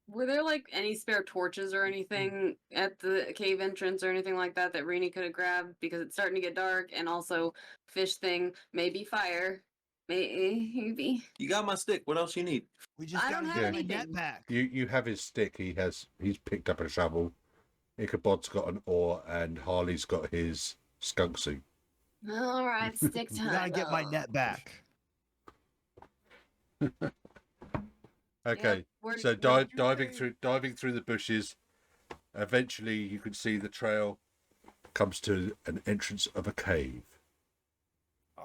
Were there like any spare torches or anything at the cave entrance or anything like that that Rini could have grabbed because it's starting to get dark and also fish thing, maybe fire, maybe. You got my stick. What else you need? We just I gotta don't get have my net anything. back. You have his stick. He's picked up a shovel. Ichabod's got an oar, and Harley's got his skunk suit. All right, stick We time. gotta get my net back. Okay. Yep, where So did- where did you diving through the bushes. Eventually, you can see the trail comes to an entrance of a cave.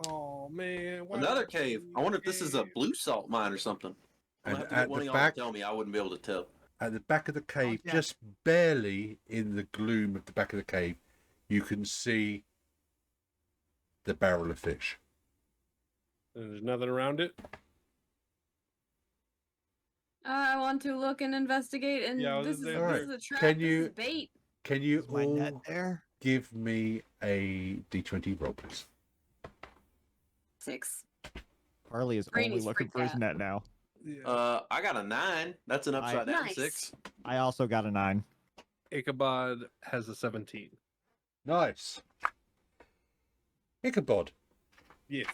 Oh man. why Another would you cave. I leave wonder if this is a cave? blue salt mine or something. I'm And gonna have to get at one the of y'all back, to tell me. I wouldn't be able to tell. at the back of the cave, yeah. just barely in the gloom of the back of the cave, you can see the barrel of fish. There's nothing around it. I want to look and investigate, and Yeah, I was this is gonna say, this alright, is a trap. can This you- is bait. Can you Is my net all there? give me a d20 roll, please? 6. Harley is only Rainy's looking freaked for his out. net now. Yeah. I got a 9. That's an upside down Nice. 6. I also got a 9. Ichabod has a 17. Nice. Ichabod, Yes.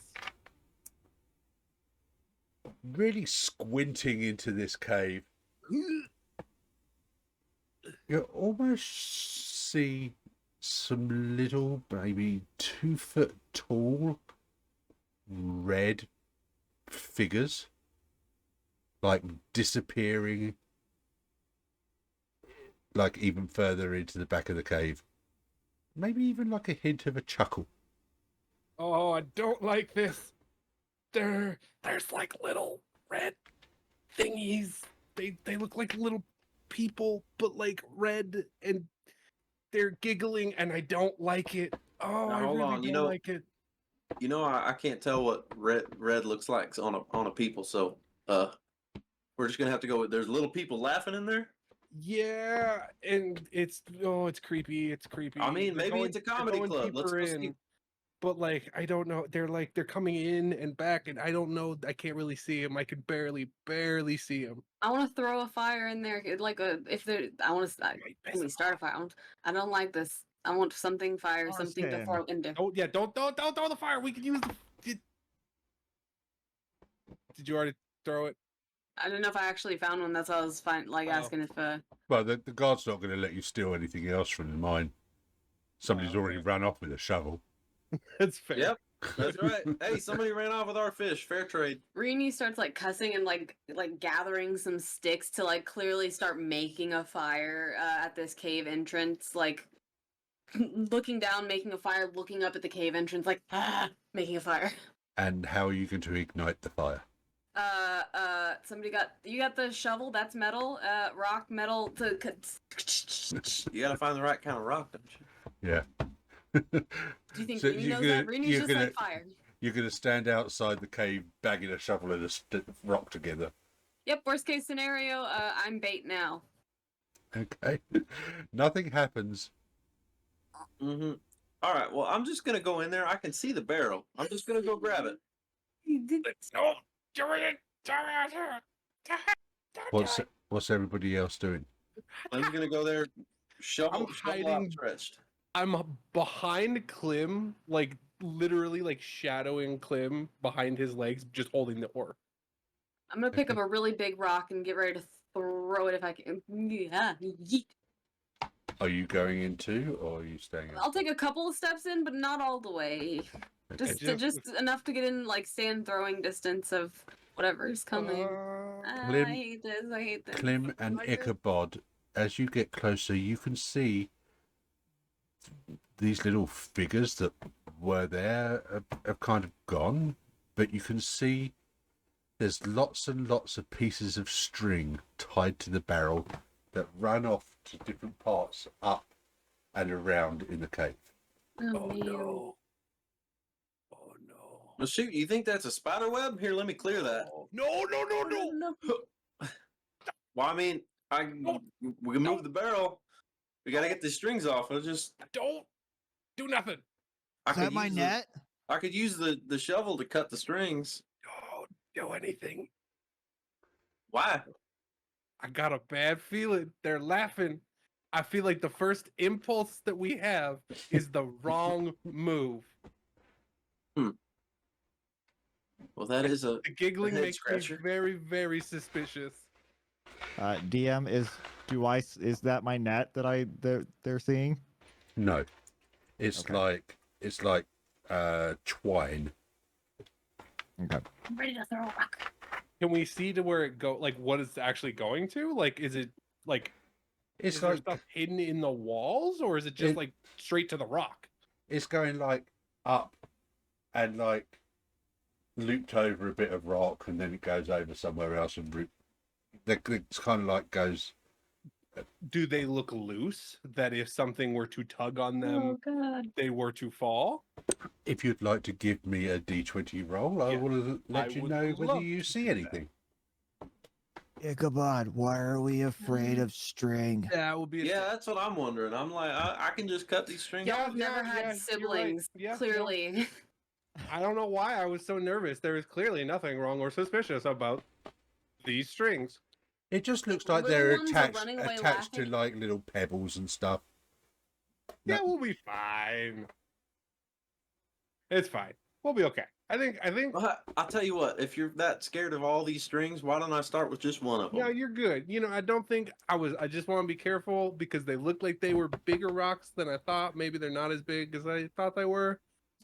really squinting into this cave, you almost see some little, maybe 2 foot tall, red figures, like disappearing, like even further into the back of the cave. Maybe even like a hint of a chuckle. Oh, I don't like this. There's like little red thingies. They look like little people, but like red, and they're giggling, and I don't like it. Oh, Now, I hold really on, you don't know- like it. You know, I can't tell what red looks like on a people. So we're just gonna have to go with. There's little people laughing in there. Yeah, and it's creepy. It's creepy. I mean, They're maybe going- it's a they're comedy going club. Let's deeper go see. in, but like I don't know. They're coming in and back, and I don't know. I can't really see them. I can barely see them. I want to throw a fire in there, like if there. I want to. I Might Can piss we 'em start a off. fire? I don't like this. I want something fire, something to Arson. throw into. Oh yeah, don't throw the fire. We can use the. Did you already throw it? I don't know if I actually found one. That's why I was asking if. Well, the guard's not going to let you steal anything else from the mine. Somebody's Oh, already okay. run off with a shovel. That's fair. Yep, that's right. Hey, somebody ran off with our fish. Fair trade. Rini starts like cussing and like gathering some sticks to like clearly start making a fire at this cave entrance. Like looking down, making a fire, looking up at the cave entrance, like making a fire. And how are you going to ignite the fire? You got the shovel, that's metal, rock, metal to You gotta find the right kind of rock, don't you? Yeah. Do you think So Rini you're knows gonna- that? Rini's you're just gonna- like fire. You're going to stand outside the cave, bagging a shovel and a rock together. Yep, worst case scenario, I'm bait now. Okay. Nothing happens. Mm-hmm. All right. Well, I'm just gonna go in there. I can see the barrel. I'm just gonna go grab it. What's everybody else doing? I'm gonna go there. Shovel hiding- outstretched. I'm behind Klim, like literally like shadowing Klim behind his legs, just holding the ore. I'm gonna pick up a really big rock and get ready to throw it if I can. Yeah, yeet. Are you going into, or are you staying out? I'll take a couple of steps in, but not all the way. Okay. Just enough to get in like stand throwing distance of whatever's coming. I Clem- hate this. I hate this. Klim and I hate this. Ichabod, as you get closer, you can see these little figures that were there have kind of gone, but you can see there's lots and lots of pieces of string tied to the barrel that run off to different parts up and around in the cave. Oh, man. Oh no! Well, shoot. You think that's a spider web? Here, let me clear that. No! Well, I mean, we can move the barrel. We gotta get the strings off. I'll just. Don't do nothing. I Is that could my use net? I could use the shovel to cut the strings. Don't do anything. Why? I got a bad feeling. They're laughing. I feel like the first impulse that we have is the wrong move. Well, that is a. The giggling head makes scratcher. me very, very suspicious. DM is that my net that they're seeing? No, it's Okay. like twine. Okay. I'm ready to throw a rock. Can we see to where it go? Like, what it's actually going to? Like, is it like It's is there like stuff hidden in the walls, or is it just It- like straight to the rock? it's going like up and like looped over a bit of rock, and then it goes over somewhere else and it's kind of like goes. Do they look loose? That if something were to tug on them, Oh god. they were to fall? If you'd like to give me a D20 roll, I Yeah, will let I you would know whether love you to see do that. anything. Ichabod, why are we afraid of string? That would be. Yeah, that's what I'm wondering. I'm like, I can just cut these strings. Yeah, Y'all have never yeah, had you're right. siblings, Yeah, no. clearly. I don't know why I was so nervous. There is clearly nothing wrong or suspicious about these strings. It just looks like Little they're ones are attached running away attached to laughing. like little pebbles and stuff. Yeah, No- we'll be fine. It's fine. We'll be okay. I think. Well, I'll tell you what. If you're that scared of all these strings, why don't I start with just one of them? Yeah, you're good. You know, I don't think I was. I just want to be careful because they look like they were bigger rocks than I thought. Maybe they're not as big as I thought they were.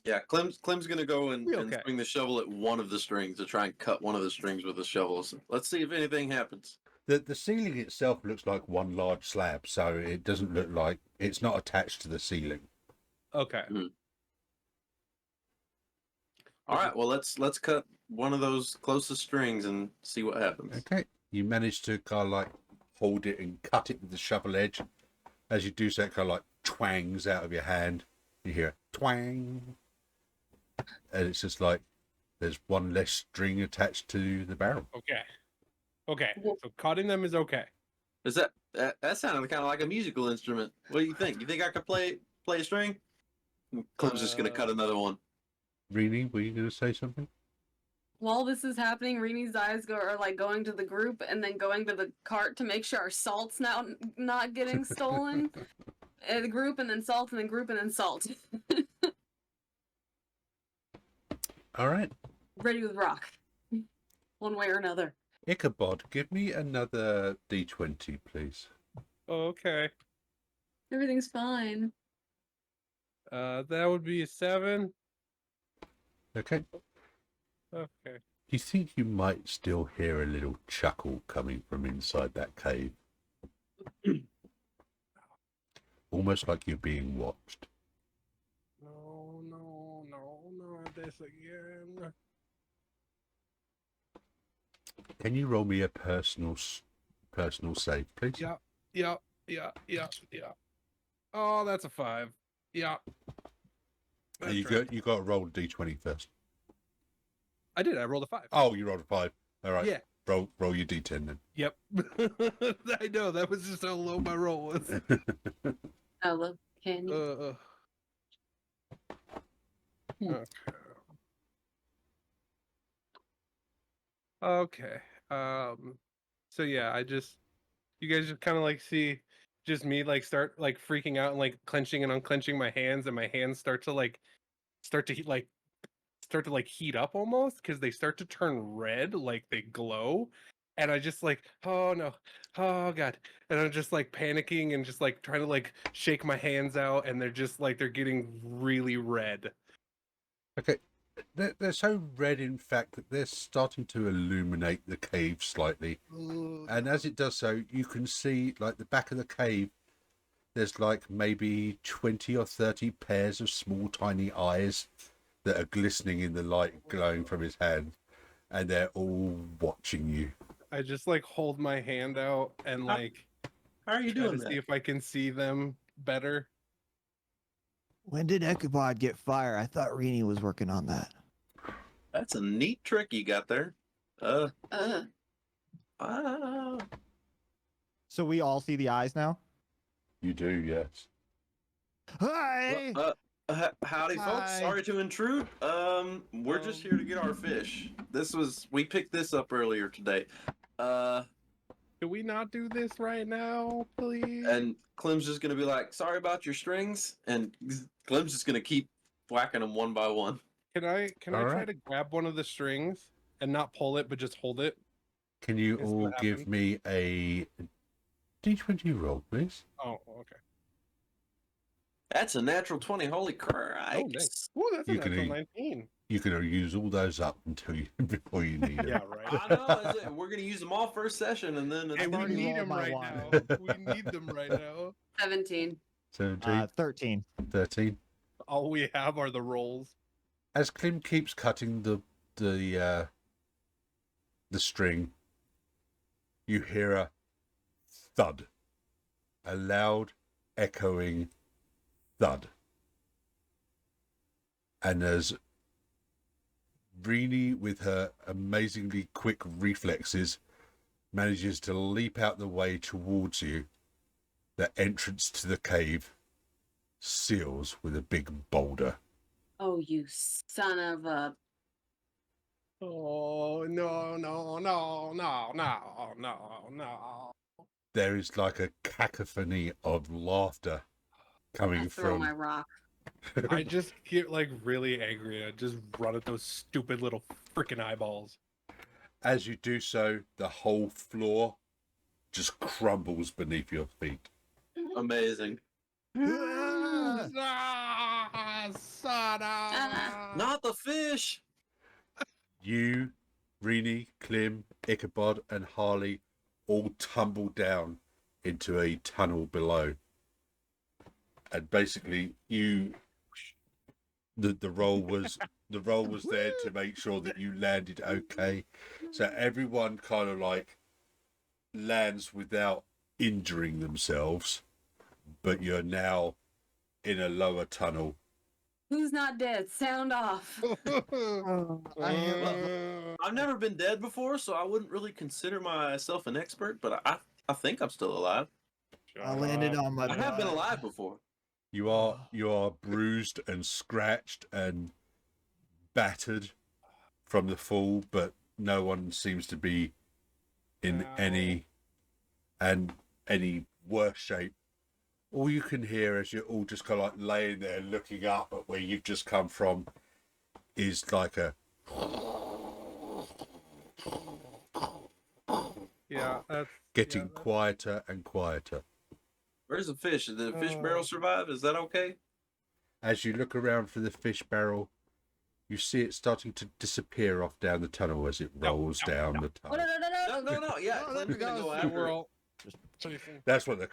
Yeah, Clem's gonna go and Okay. swing the shovel at one of the strings to try and cut one of the strings with the shovel. So let's see if anything happens. The ceiling itself looks like one large slab, so it doesn't look like it's not attached to the ceiling. Okay. All right, well let's cut one of those closest strings and see what happens. Okay, you manage to kind of like hold it and cut it with the shovel edge. As you do so, it kind of like twangs out of your hand. You hear twang, and it's just like there's one less string attached to the barrel. Okay. Okay. So cutting them is okay. Is that sounded kind of like a musical instrument? What do you think? You think I could play a string? Clem's just gonna cut another one. Rini, were you going to say something? While this is happening, Rini's eyes are like going to the group and then going to the cart to make sure our salt's not getting stolen. group and then salt and then group and then salt. All right. Ready with rock. One way or another. Ichabod, give me another D20, please. Okay. Everything's fine. That would be a 7. Okay. Okay. You think you might still hear a little chuckle coming from inside that cave? Almost like you're being watched. No, not this again. Can you roll me a personal save, please? Yeah. Oh, that's a 5. Yeah. That's You right. got to roll D20 first. I did. I rolled a 5. Oh, you rolled a 5. All right. Yeah. Roll your D10 then. Yep. I know. That was just how low my roll was. Oh, look, can you? Okay. Okay. So yeah, you guys just kind of like see just me like start like freaking out and like clenching and unclenching my hands, and my hands start to heat up almost, because they start to turn red, like they glow. And I just like, oh no, oh god. And I'm just like panicking and just like trying to like shake my hands out, and they're just like they're getting really red. Okay. They're so red, in fact, that they're starting to illuminate the cave slightly. And as it does so, you can see, like, the back of the cave, there's like maybe 20 or 30 pairs of small, tiny eyes that are glistening in the light glowing from his hand. And they're all watching you. I just like hold my hand out and like How are you try doing to see that? if I can see them better. When did Ichabod get fire? I thought Rini was working on that. That's a neat trick you got there. Uh, So we all see the eyes now? You do, yes. Hi! Howdy, folks. Hi. Sorry to intrude. We're just here to get our fish. We picked this up earlier today. Can we not do this right now, please? And Clem's just gonna be like, "Sorry about your strings," and Clem's just gonna keep whacking them one by one. Can I All try right. to grab one of the strings and not pull it, but just hold it? Can you Is all what give happened. me a D20 roll, please? Oh, okay. That's a natural 20. Holy crap! Oh, nice. Ooh, that's a You can natural eat. 19. You can use all those up until before you need them. Yeah, right. I know. We're gonna use them all first session, and then Hey, I've we already need rolled them my right one. now. We need them right now. 17. 17, 13. 13. All we have are the rolls. As Klim keeps cutting the string, you hear a thud, a loud, echoing thud, and as Rini, with her amazingly quick reflexes, manages to leap out the way towards you, the entrance to the cave seals with a big boulder. Oh, you son of a. Oh, no. There is like a cacophony of laughter I coming throw from my rock. I just get like really angry. I just run at those stupid little freaking eyeballs. As you do so, the whole floor just crumbles beneath your feet. amazing. Ah. Not the fish. You, Rini, Klim, Ichabod, and Harley all tumble down into a tunnel below. And basically, the roll was there to make sure that you landed okay. So everyone kind of like lands without injuring themselves, but you're now in a lower tunnel. Who's not dead? Sound off. I've never been dead before, so I wouldn't really consider myself an expert, but I think I'm still alive. I landed on my I have been butt. alive before. You are bruised and scratched and battered from the fall, but no one seems to be in Ow. any worse shape all you can hear as you're all just kind of like laying there looking up at where you've just come from is like a Yeah, that's getting that's- quieter and quieter. Where's the fish? Did the fish Oh. barrel survive? Is that okay? As you look around for the fish barrel, you see it starting to disappear off down the tunnel as it rolls down the Oh, no, tunnel. no, no, no. No. Yeah, Oh, there Clem's it gonna go goes. after we're it. all just chasing. That's what the.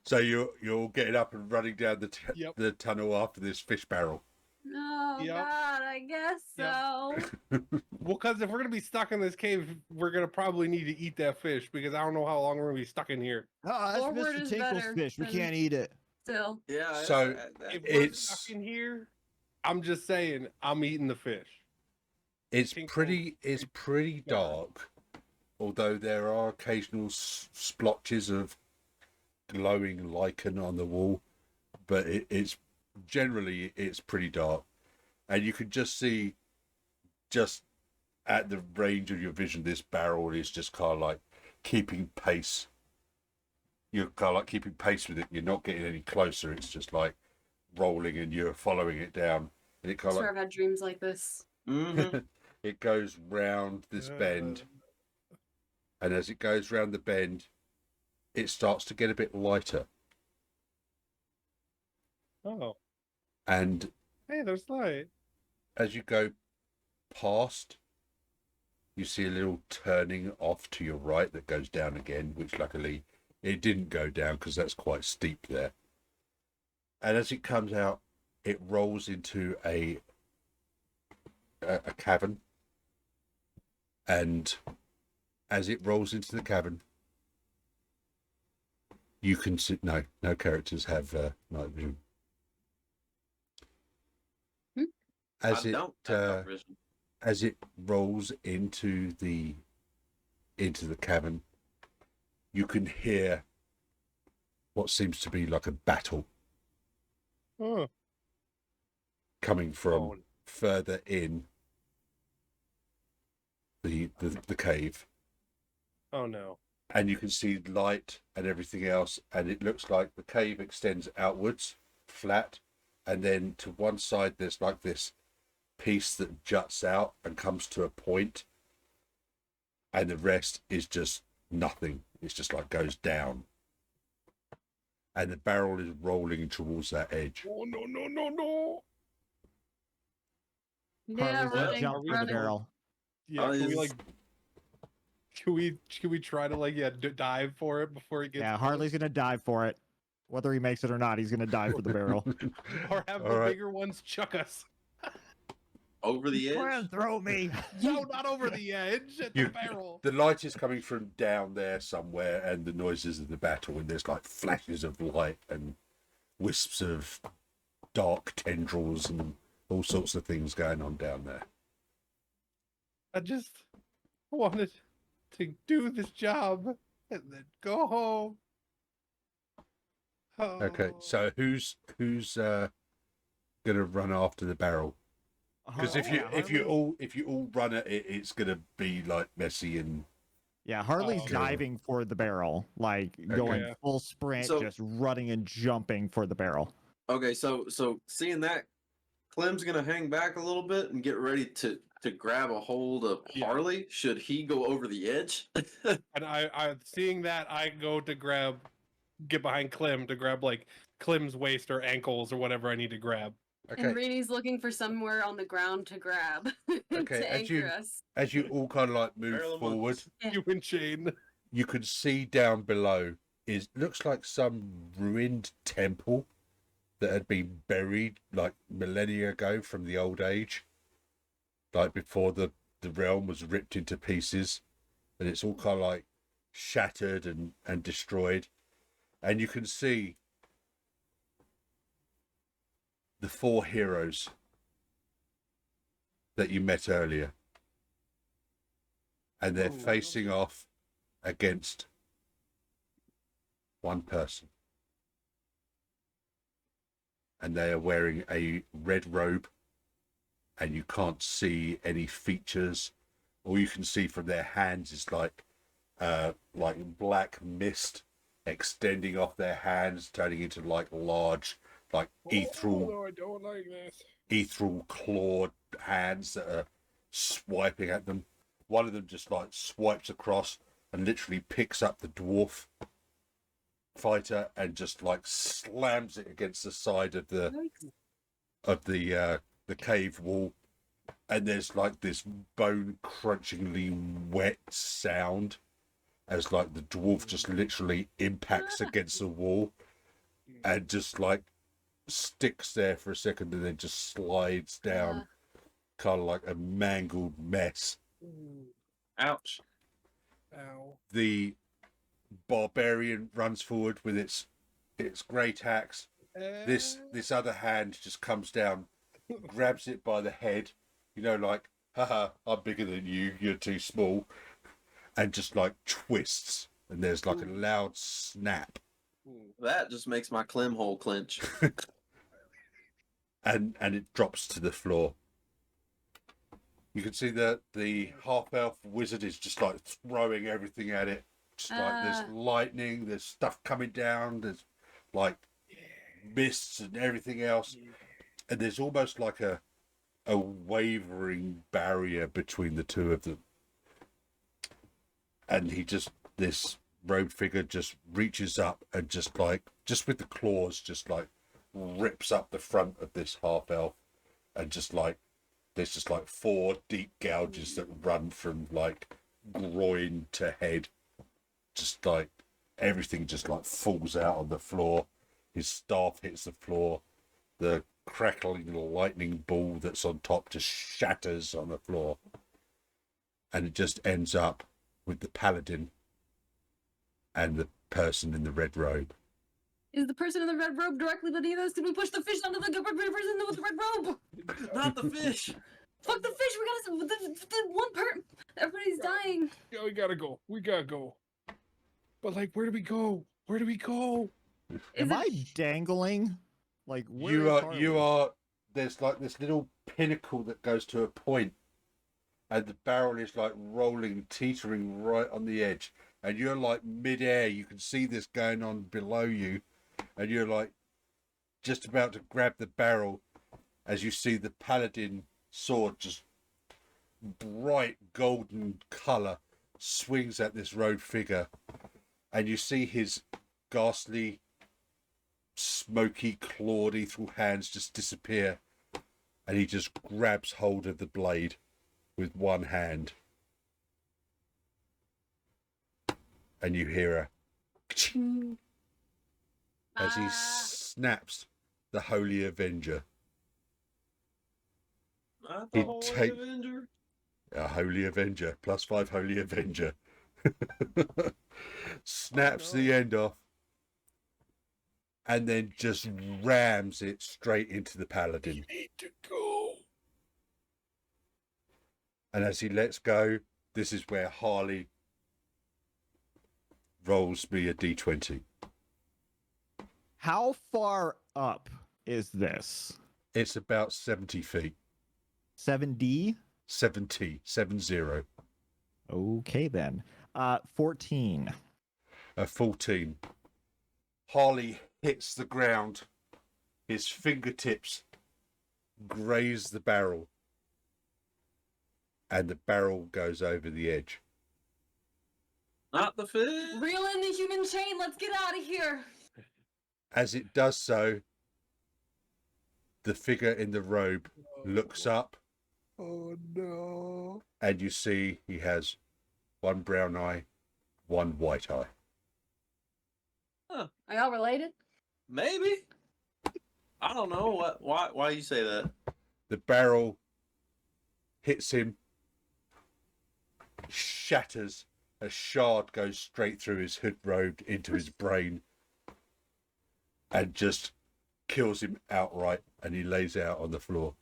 So you're all getting up and running down Yep. the tunnel after this fish barrel. Oh, Yep. God, I guess Yep. so. Well, because if we're gonna be stuck in this cave, we're gonna probably need to eat that fish because I don't know how long we're gonna be stuck in here. Oh, that's Forward Mr. is Tinkle's better fish. We than- can't eat it. Still. Yeah. So, If we're It's- stuck in here, I'm just saying, I'm eating the fish. It's Tinkle. pretty dark, although there are occasional splotches of glowing lichen on the wall, but it's generally it's pretty dark, and you can just see, just at the range of your vision, this barrel is just kind of like keeping pace. You're kind of like keeping pace with it. You're not getting any closer. It's just like rolling, and you're following it down, and it I kind of swear like I've had dreams like this. Mm-hmm. it goes round this bend. And as it goes round the bend, it starts to get a bit lighter. Oh, And hey, there's light. as you go past, you see a little turning off to your right that goes down again, which luckily it didn't go down because that's quite steep there. And as it comes out, it rolls into a cavern. And as it rolls into the cavern, you can see no characters have night vision. As I it don't have night vision. as it rolls into the cavern, you can hear what seems to be like a battle Oh, coming from oh, further in the cave. oh no. And you can see light and everything else, and it looks like the cave extends outwards, flat, and then to one side there's like this piece that juts out and comes to a point, and the rest is just nothing. It's just like goes down, and the barrel is rolling towards that edge. Oh no. Yeah, Harley's gonna running, jump for the running. barrel. Yeah, can we is- like? Can we try to like dive for it before it gets? Yeah, close? Harley's gonna dive for it. Whether he makes it or not, he's gonna dive for the barrel. Or have All the right. bigger ones chuck us. Over the Try edge. and throw me. No, not over the edge at the You- barrel. The light is coming from down there somewhere, and the noises of the battle, and there's like flashes of light and wisps of dark tendrils and all sorts of things going on down there. I just wanted to do this job and then go home. Okay, Oh. so who's gonna run after the barrel? Because if you all run at it, it's gonna be like messy and Yeah, Harley's Oh, okay. diving for the barrel, like going Yeah. full sprint, So- just running and jumping for the barrel. Okay, so seeing that, Clem's gonna hang back a little bit and get ready to grab a hold of Yeah. Harley. Should he go over the edge? And I seeing that, I go to get behind Clem to grab like Clem's waist or ankles or whatever I need to grab. And okay. Reenie's looking for somewhere on the ground to grab Okay, to as you- anchor us. As you all kind of like move Barrel of forward, monkeys. Yeah. Human chain. you can see down below looks like some ruined temple that had been buried like millennia ago from the old age, like before the realm was ripped into pieces, and it's all kind of like shattered and destroyed, and you can see the 4 heroes that you met earlier, and they're Oh, facing off against one person, and they are wearing a red robe, and you can't see any features. All you can see from their hands is like black mist extending off their hands, turning into like large, like ethereal, no, I don't like this. ethereal clawed hands that are swiping at them. One of them just like swipes across and literally picks up the dwarf fighter and just like slams it against the side of the cave wall, and there's like this bone crunchingly wet sound as like the dwarf just literally impacts against the wall and just like sticks there for a second and then just slides down, kind of like a mangled mess. Ouch. Ow. The barbarian runs forward with its great axe. This other hand just comes down, grabs it by the head, like, haha, I'm bigger than you, you're too small, and just like twists, and there's like a loud snap, That just makes my clim hole clench. and it drops to the floor. You can see that the half-elf wizard is just like throwing everything at it. Just like there's lightning, there's stuff coming down, there's like mists and everything else. And there's almost like a wavering barrier between the two of them. And this robed figure just reaches up and just with the claws, just like rips up the front of this half-elf, and just like there's just like 4 deep gouges that run from like groin to head. Just like everything just like falls out on the floor. His staff hits the floor. The crackling lightning ball that's on top just shatters on the floor. And it just ends up with the paladin and the person in the red robe. Is the person in the red robe directly beneath us? Did we push the fish onto the person with the red robe? Not the fish. Fuck the fish! We gotta. The one part. Everybody's dying. Yeah, we gotta go. We gotta go. But like, where do we go? Where do we go? Is Am it- I dangling? Like, where You is are. Harley? There's like this little pinnacle that goes to a point, and the barrel is like rolling, teetering right on the edge, and you're like mid-air. You can see this going on below you, and you're like just about to grab the barrel as you see the paladin sword, just bright golden color, swings at this robed figure, and you see his ghastly, smoky, clawed, ethereal hands just disappear, and he just grabs hold of the blade with one hand, and you hear a ka-ching as he snaps the Holy Avenger. Not He'd the Holy take- Avenger. A Holy Avenger, +5 Holy Avenger. Snaps the end off, and then just rams it straight into the paladin. Need to go. And as he lets go, this is where Harley rolls me a d20. How far up is this? It's about 70 feet. 7D? 70. Okay, then. 14. A 14. Harley hits the ground. His fingertips graze the barrel, and the barrel goes over the edge. Not the fish. Reel in the human chain. Let's get out of here. As it does so, the figure in the robe looks up, Oh no. and you see he has one brown eye, one white eye. Are y'all related? Maybe. I don't know why you say that. The barrel hits him, shatters, a shard goes straight through his hood robe into his brain, and just kills him outright, and he lays out on the floor,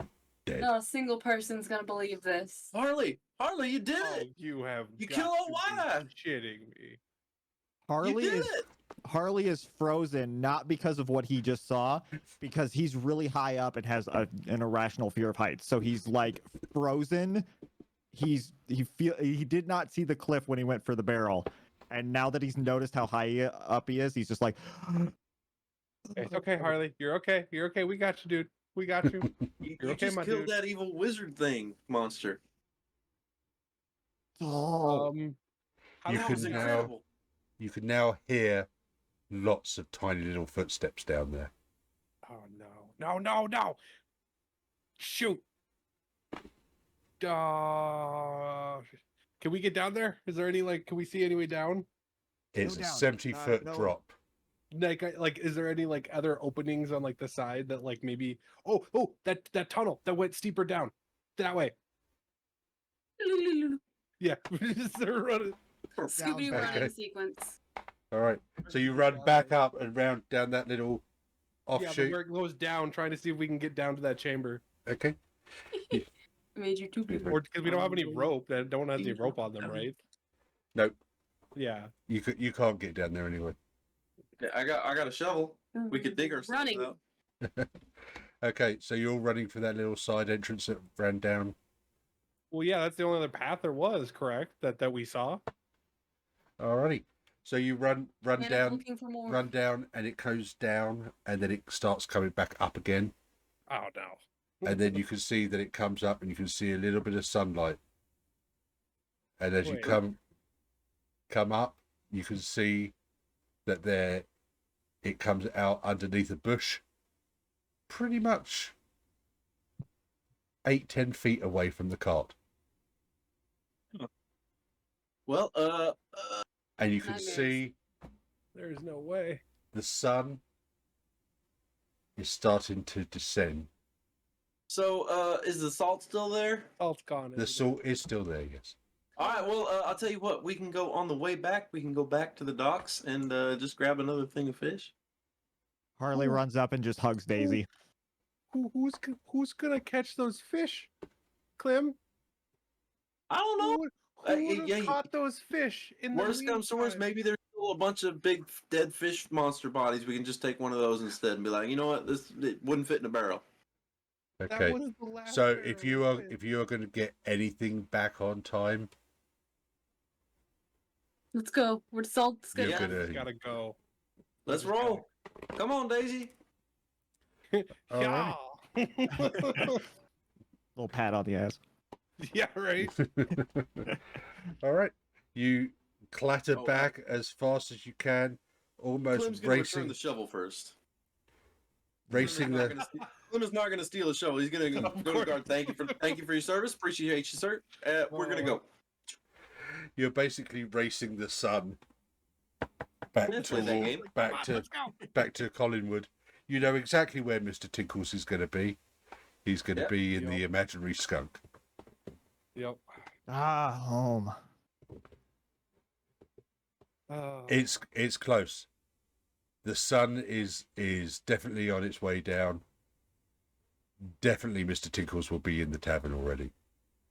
dead. Not a single person's gonna believe this. Harley, you did Oh, it. you have. You got kill a to wife. be shitting me. Harley You did is it. Harley is frozen not because of what he just saw, because he's really high up and has an irrational fear of heights. So he's like frozen. He did not see the cliff when he went for the barrel, And now that he's noticed how high up he is, he's just like, It's okay, Harley. You're okay. You're okay. We got you, dude. We got you. You You're okay, just my killed dude. that evil wizard thing monster. Oh, How You That can was now- incredible. You can now hear lots of tiny little footsteps down there. Oh no. Shoot. Can we get down there? Is there any can we see any way down? It's a down. 70-foot No. drop. Like is there any other openings on the side that maybe that tunnel that went steeper down that way? Yeah. Just run it. Scooby Okay. running sequence. All right. So you run back up and round down that little Yeah, but offshoot. where it goes down, trying to see if we can get down to that chamber. Okay. I made you too big. Or because we don't have any rope. That don't have any rope on them, right? Nope. Yeah. You can't get down there anyway. Yeah, I got a shovel. We could dig ourselves Running. out. Okay, so you're running for that little side entrance that ran down. Well, yeah, that's the only other path there was, correct? That we saw. Alrighty. So you run And I'm down, looking for more. run down, and it goes down, and then it starts coming back up again. Oh no. And then you can see that it comes up, and you can see a little bit of sunlight. And as you Wait. come up, you can see that it comes out underneath a bush, pretty much 8-10 feet away from the cart. Well, And you can Nightmares. see There's no way. the sun is starting to descend. so is the salt still there? Salt's gone. The salt is still there, yes. All right. Well, I'll tell you what. We can go on the way back. We can go back to the docks and just grab another thing of fish. Harley runs up and just hugs Daisy. Who's gonna catch those fish? Clem? I don't know. Who would have yeah, caught those fish in the Worst comes to worst, meantime? maybe there's still a bunch of big dead fish monster bodies. We can just take one of those instead and be like, you know what, it wouldn't fit in a barrel. That Okay. was the last So barrel if you are of fish. going to get anything back on time, Let's go. We're salt's You're good. Yeah. gonna Gotta go. Let's roll. Come on, Daisy. Yeah. Little pat on the ass. Yeah, right. all right. You clatter Oh, back as fast as you can, almost Clem's gonna return racing the shovel first. racing Clem the. is not gonna steal a shovel. He's gonna go Of to course. guard. Thank you for your service. Appreciate you, sir. We're gonna go. You're basically racing the sun back Let's play that game. back to Let's go. back to Colinwood. You know exactly where Mr. Tinkles is going to be. He's going to Yep. be in the imaginary skunk. Yep. home. It's close. The sun is definitely on its way down. Definitely Mr. Tinkles will be in the tavern already.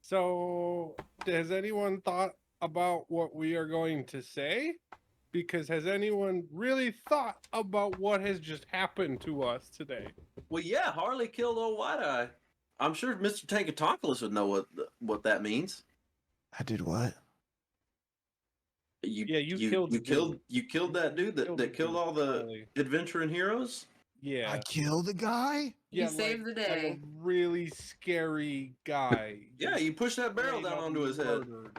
So, has anyone thought about what we are going to say? Because has anyone really thought about what has just happened to us today? Well, yeah, Harley killed old White Eye. I'm sure Mr. Tankatonkalis would know what that means. I did what? You killed the you killed that dude that killed all the Harley. adventuring heroes. Yeah. I killed the guy? You saved the day. a really scary guy. Yeah, you pushed that barrel Straight down up onto his head. murdered.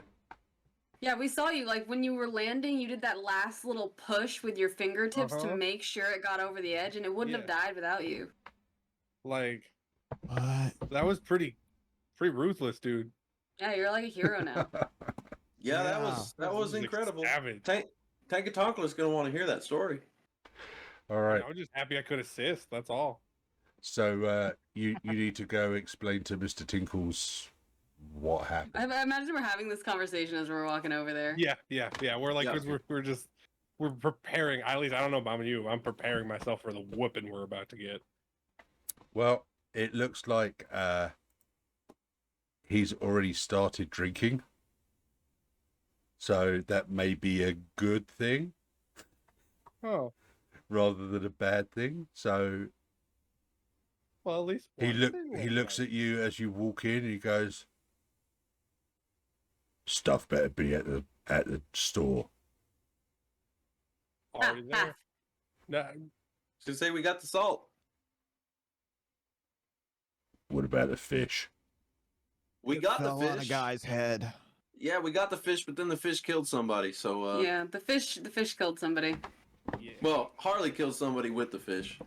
Yeah, we saw you. Like when you were landing, you did that last little push with your fingertips Uh-huh. to make sure it got over the edge, and it wouldn't have Yeah. died without you. Like What? that was pretty ruthless, dude. Yeah, you're like a hero now. Yeah, that Yeah. was Like, incredible. savage. Tankatonkalis gonna want to hear that story. All right. I'm just happy I could assist. That's all. So you need to go explain to Mr. Tinkles what happened. I imagine we're having this conversation as we're walking over there. Yeah. We're like, Yeah. 'cause we're preparing. At least I don't know about you. I'm preparing myself for the whooping we're about to get. Well, it looks like he's already started drinking. So that may be a good thing Oh, rather than a bad thing. So well, at least he one thing he went looks right. at you as you walk in and he goes, "Stuff better be at the store." already there. No, Should say we got the salt. What about the fish? We It got the fell on a fish. guy's head. Yeah, we got the fish, but then the fish killed somebody. So, Yeah, the fish killed somebody. yeah. well, Harley killed somebody with the fish.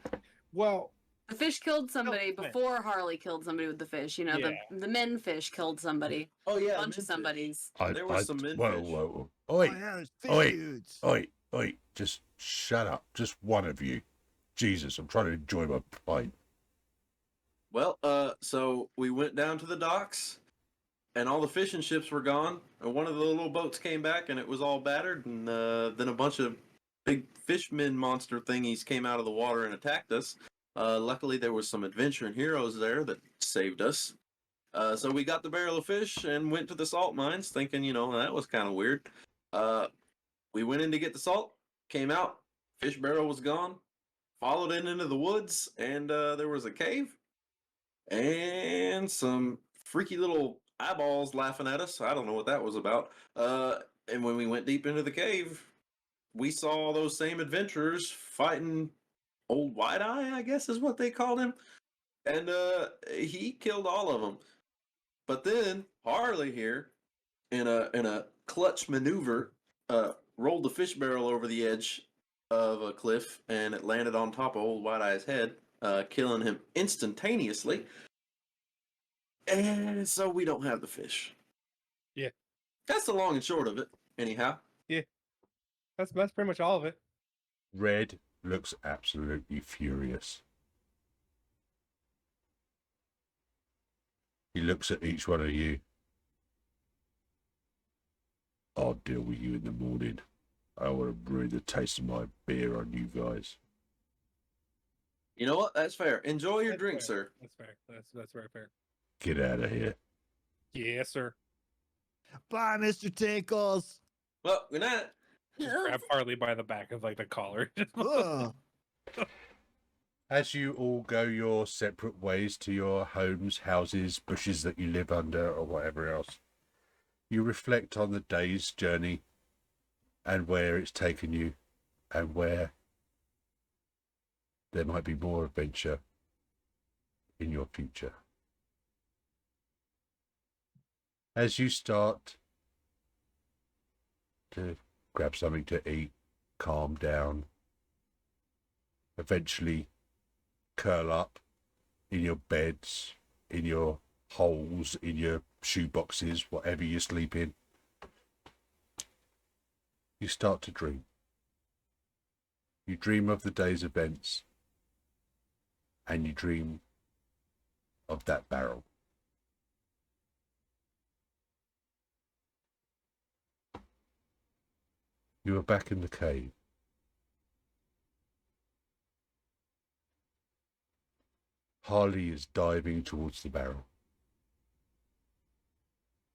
Well, The fish killed somebody Self-defense. before Harley killed somebody with the fish. You know, Yeah. the men fish killed somebody. Oh yeah, A bunch of somebodies. There was some whoa, midfish. whoa. Oh, Oi, yeah, there's fish oi, dudes. oi. Just shut up. Just one of you. Jesus, I'm trying to enjoy my pint. Well, so we went down to the docks, and all the fishing ships were gone. And one of the little boats came back, and it was all battered. And then a bunch of big fishman monster thingies came out of the water and attacked us. Luckily, there was some adventuring heroes there that saved us. So we got the barrel of fish and went to the salt mines, thinking, that was kind of weird. We went in to get the salt, came out, fish barrel was gone. Followed it into the woods, and there was a cave and some freaky little eyeballs laughing at us. I don't know what that was about. And when we went deep into the cave, we saw those same adventurers fighting Old White Eye, I guess is what they called him. And he killed all of them. But then Harley here, in a clutch maneuver, rolled the fish barrel over the edge of a cliff, and it landed on top of Old White Eye's head, killing him instantaneously. And so we don't have the fish. Yeah. That's the long and short of it, anyhow. that's pretty much all of it. Red looks absolutely furious. He looks at each one of you. I'll deal with you in the morning. I want to ruin the taste of my beer on you guys. You know what? That's fair. Enjoy your That's drink, fair. sir. That's fair. That's very fair. Get out of here. Yes, sir. Bye, Mr. Tinkles. Well, good night. Just grab Harley by the back of like the collar. Ugh. As you all go your separate ways to your homes, houses, bushes that you live under, or whatever else, you reflect on the day's journey and where it's taken you, and where there might be more adventure in your future. As you start to grab something to eat, calm down, eventually curl up in your beds, in your holes, in your shoe boxes, whatever you sleep in, you start to dream. You dream of the day's events, and you dream of that barrel. You are back in the cave. Harley is diving towards the barrel.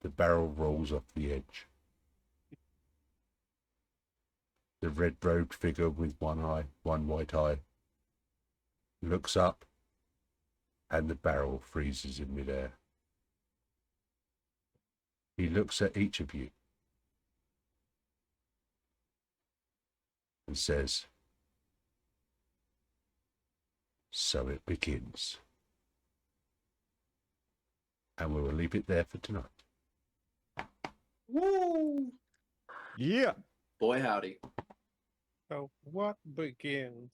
The barrel rolls off the edge. The red-robed figure with one white eye, looks up, and the barrel freezes in midair. He looks at each of you and says, "So it begins." And we will leave it there for tonight. Woo! Yeah. Boy, howdy. So what begins?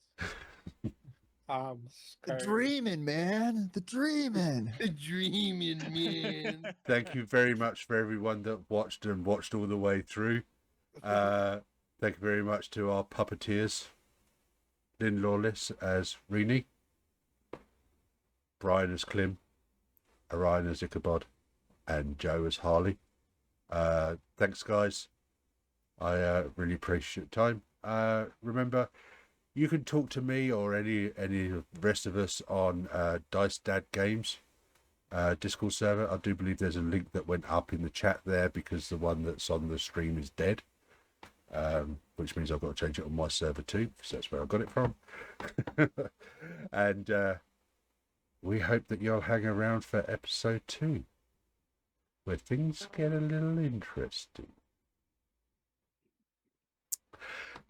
I'm The scared. dreaming, man. The dreaming. The dreaming, man. Thank you very much for everyone that watched all the way through. Thank you very much to our puppeteers. Lynn Lawless as Rini, Brian as Klim, Orion as Ichabod, and Joe as Harley. Thanks, guys. I really appreciate your time. Remember, you can talk to me or any of the rest of us on Dice Dad Games Discord server. I do believe there's a link that went up in the chat there because the one that's on the stream is dead, which means I've got to change it on my server too, because that's where I got it from. And we hope that you'll hang around for episode 2, where things get a little interesting.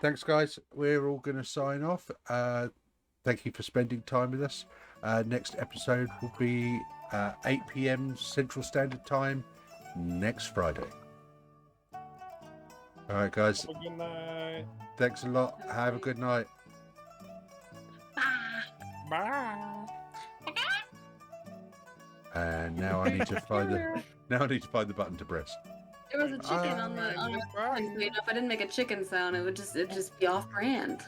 thanks, guys. We're all going to sign off. Thank you for spending time with us. Next episode will be 8 p.m. Central Standard Time next Friday. All right, guys. Have a good night. Thanks a lot. Have a good night. Bye. And now I need to find the button to press. There was a chicken on the recording, so you know, if I didn't make a chicken sound, it'd just be off brand.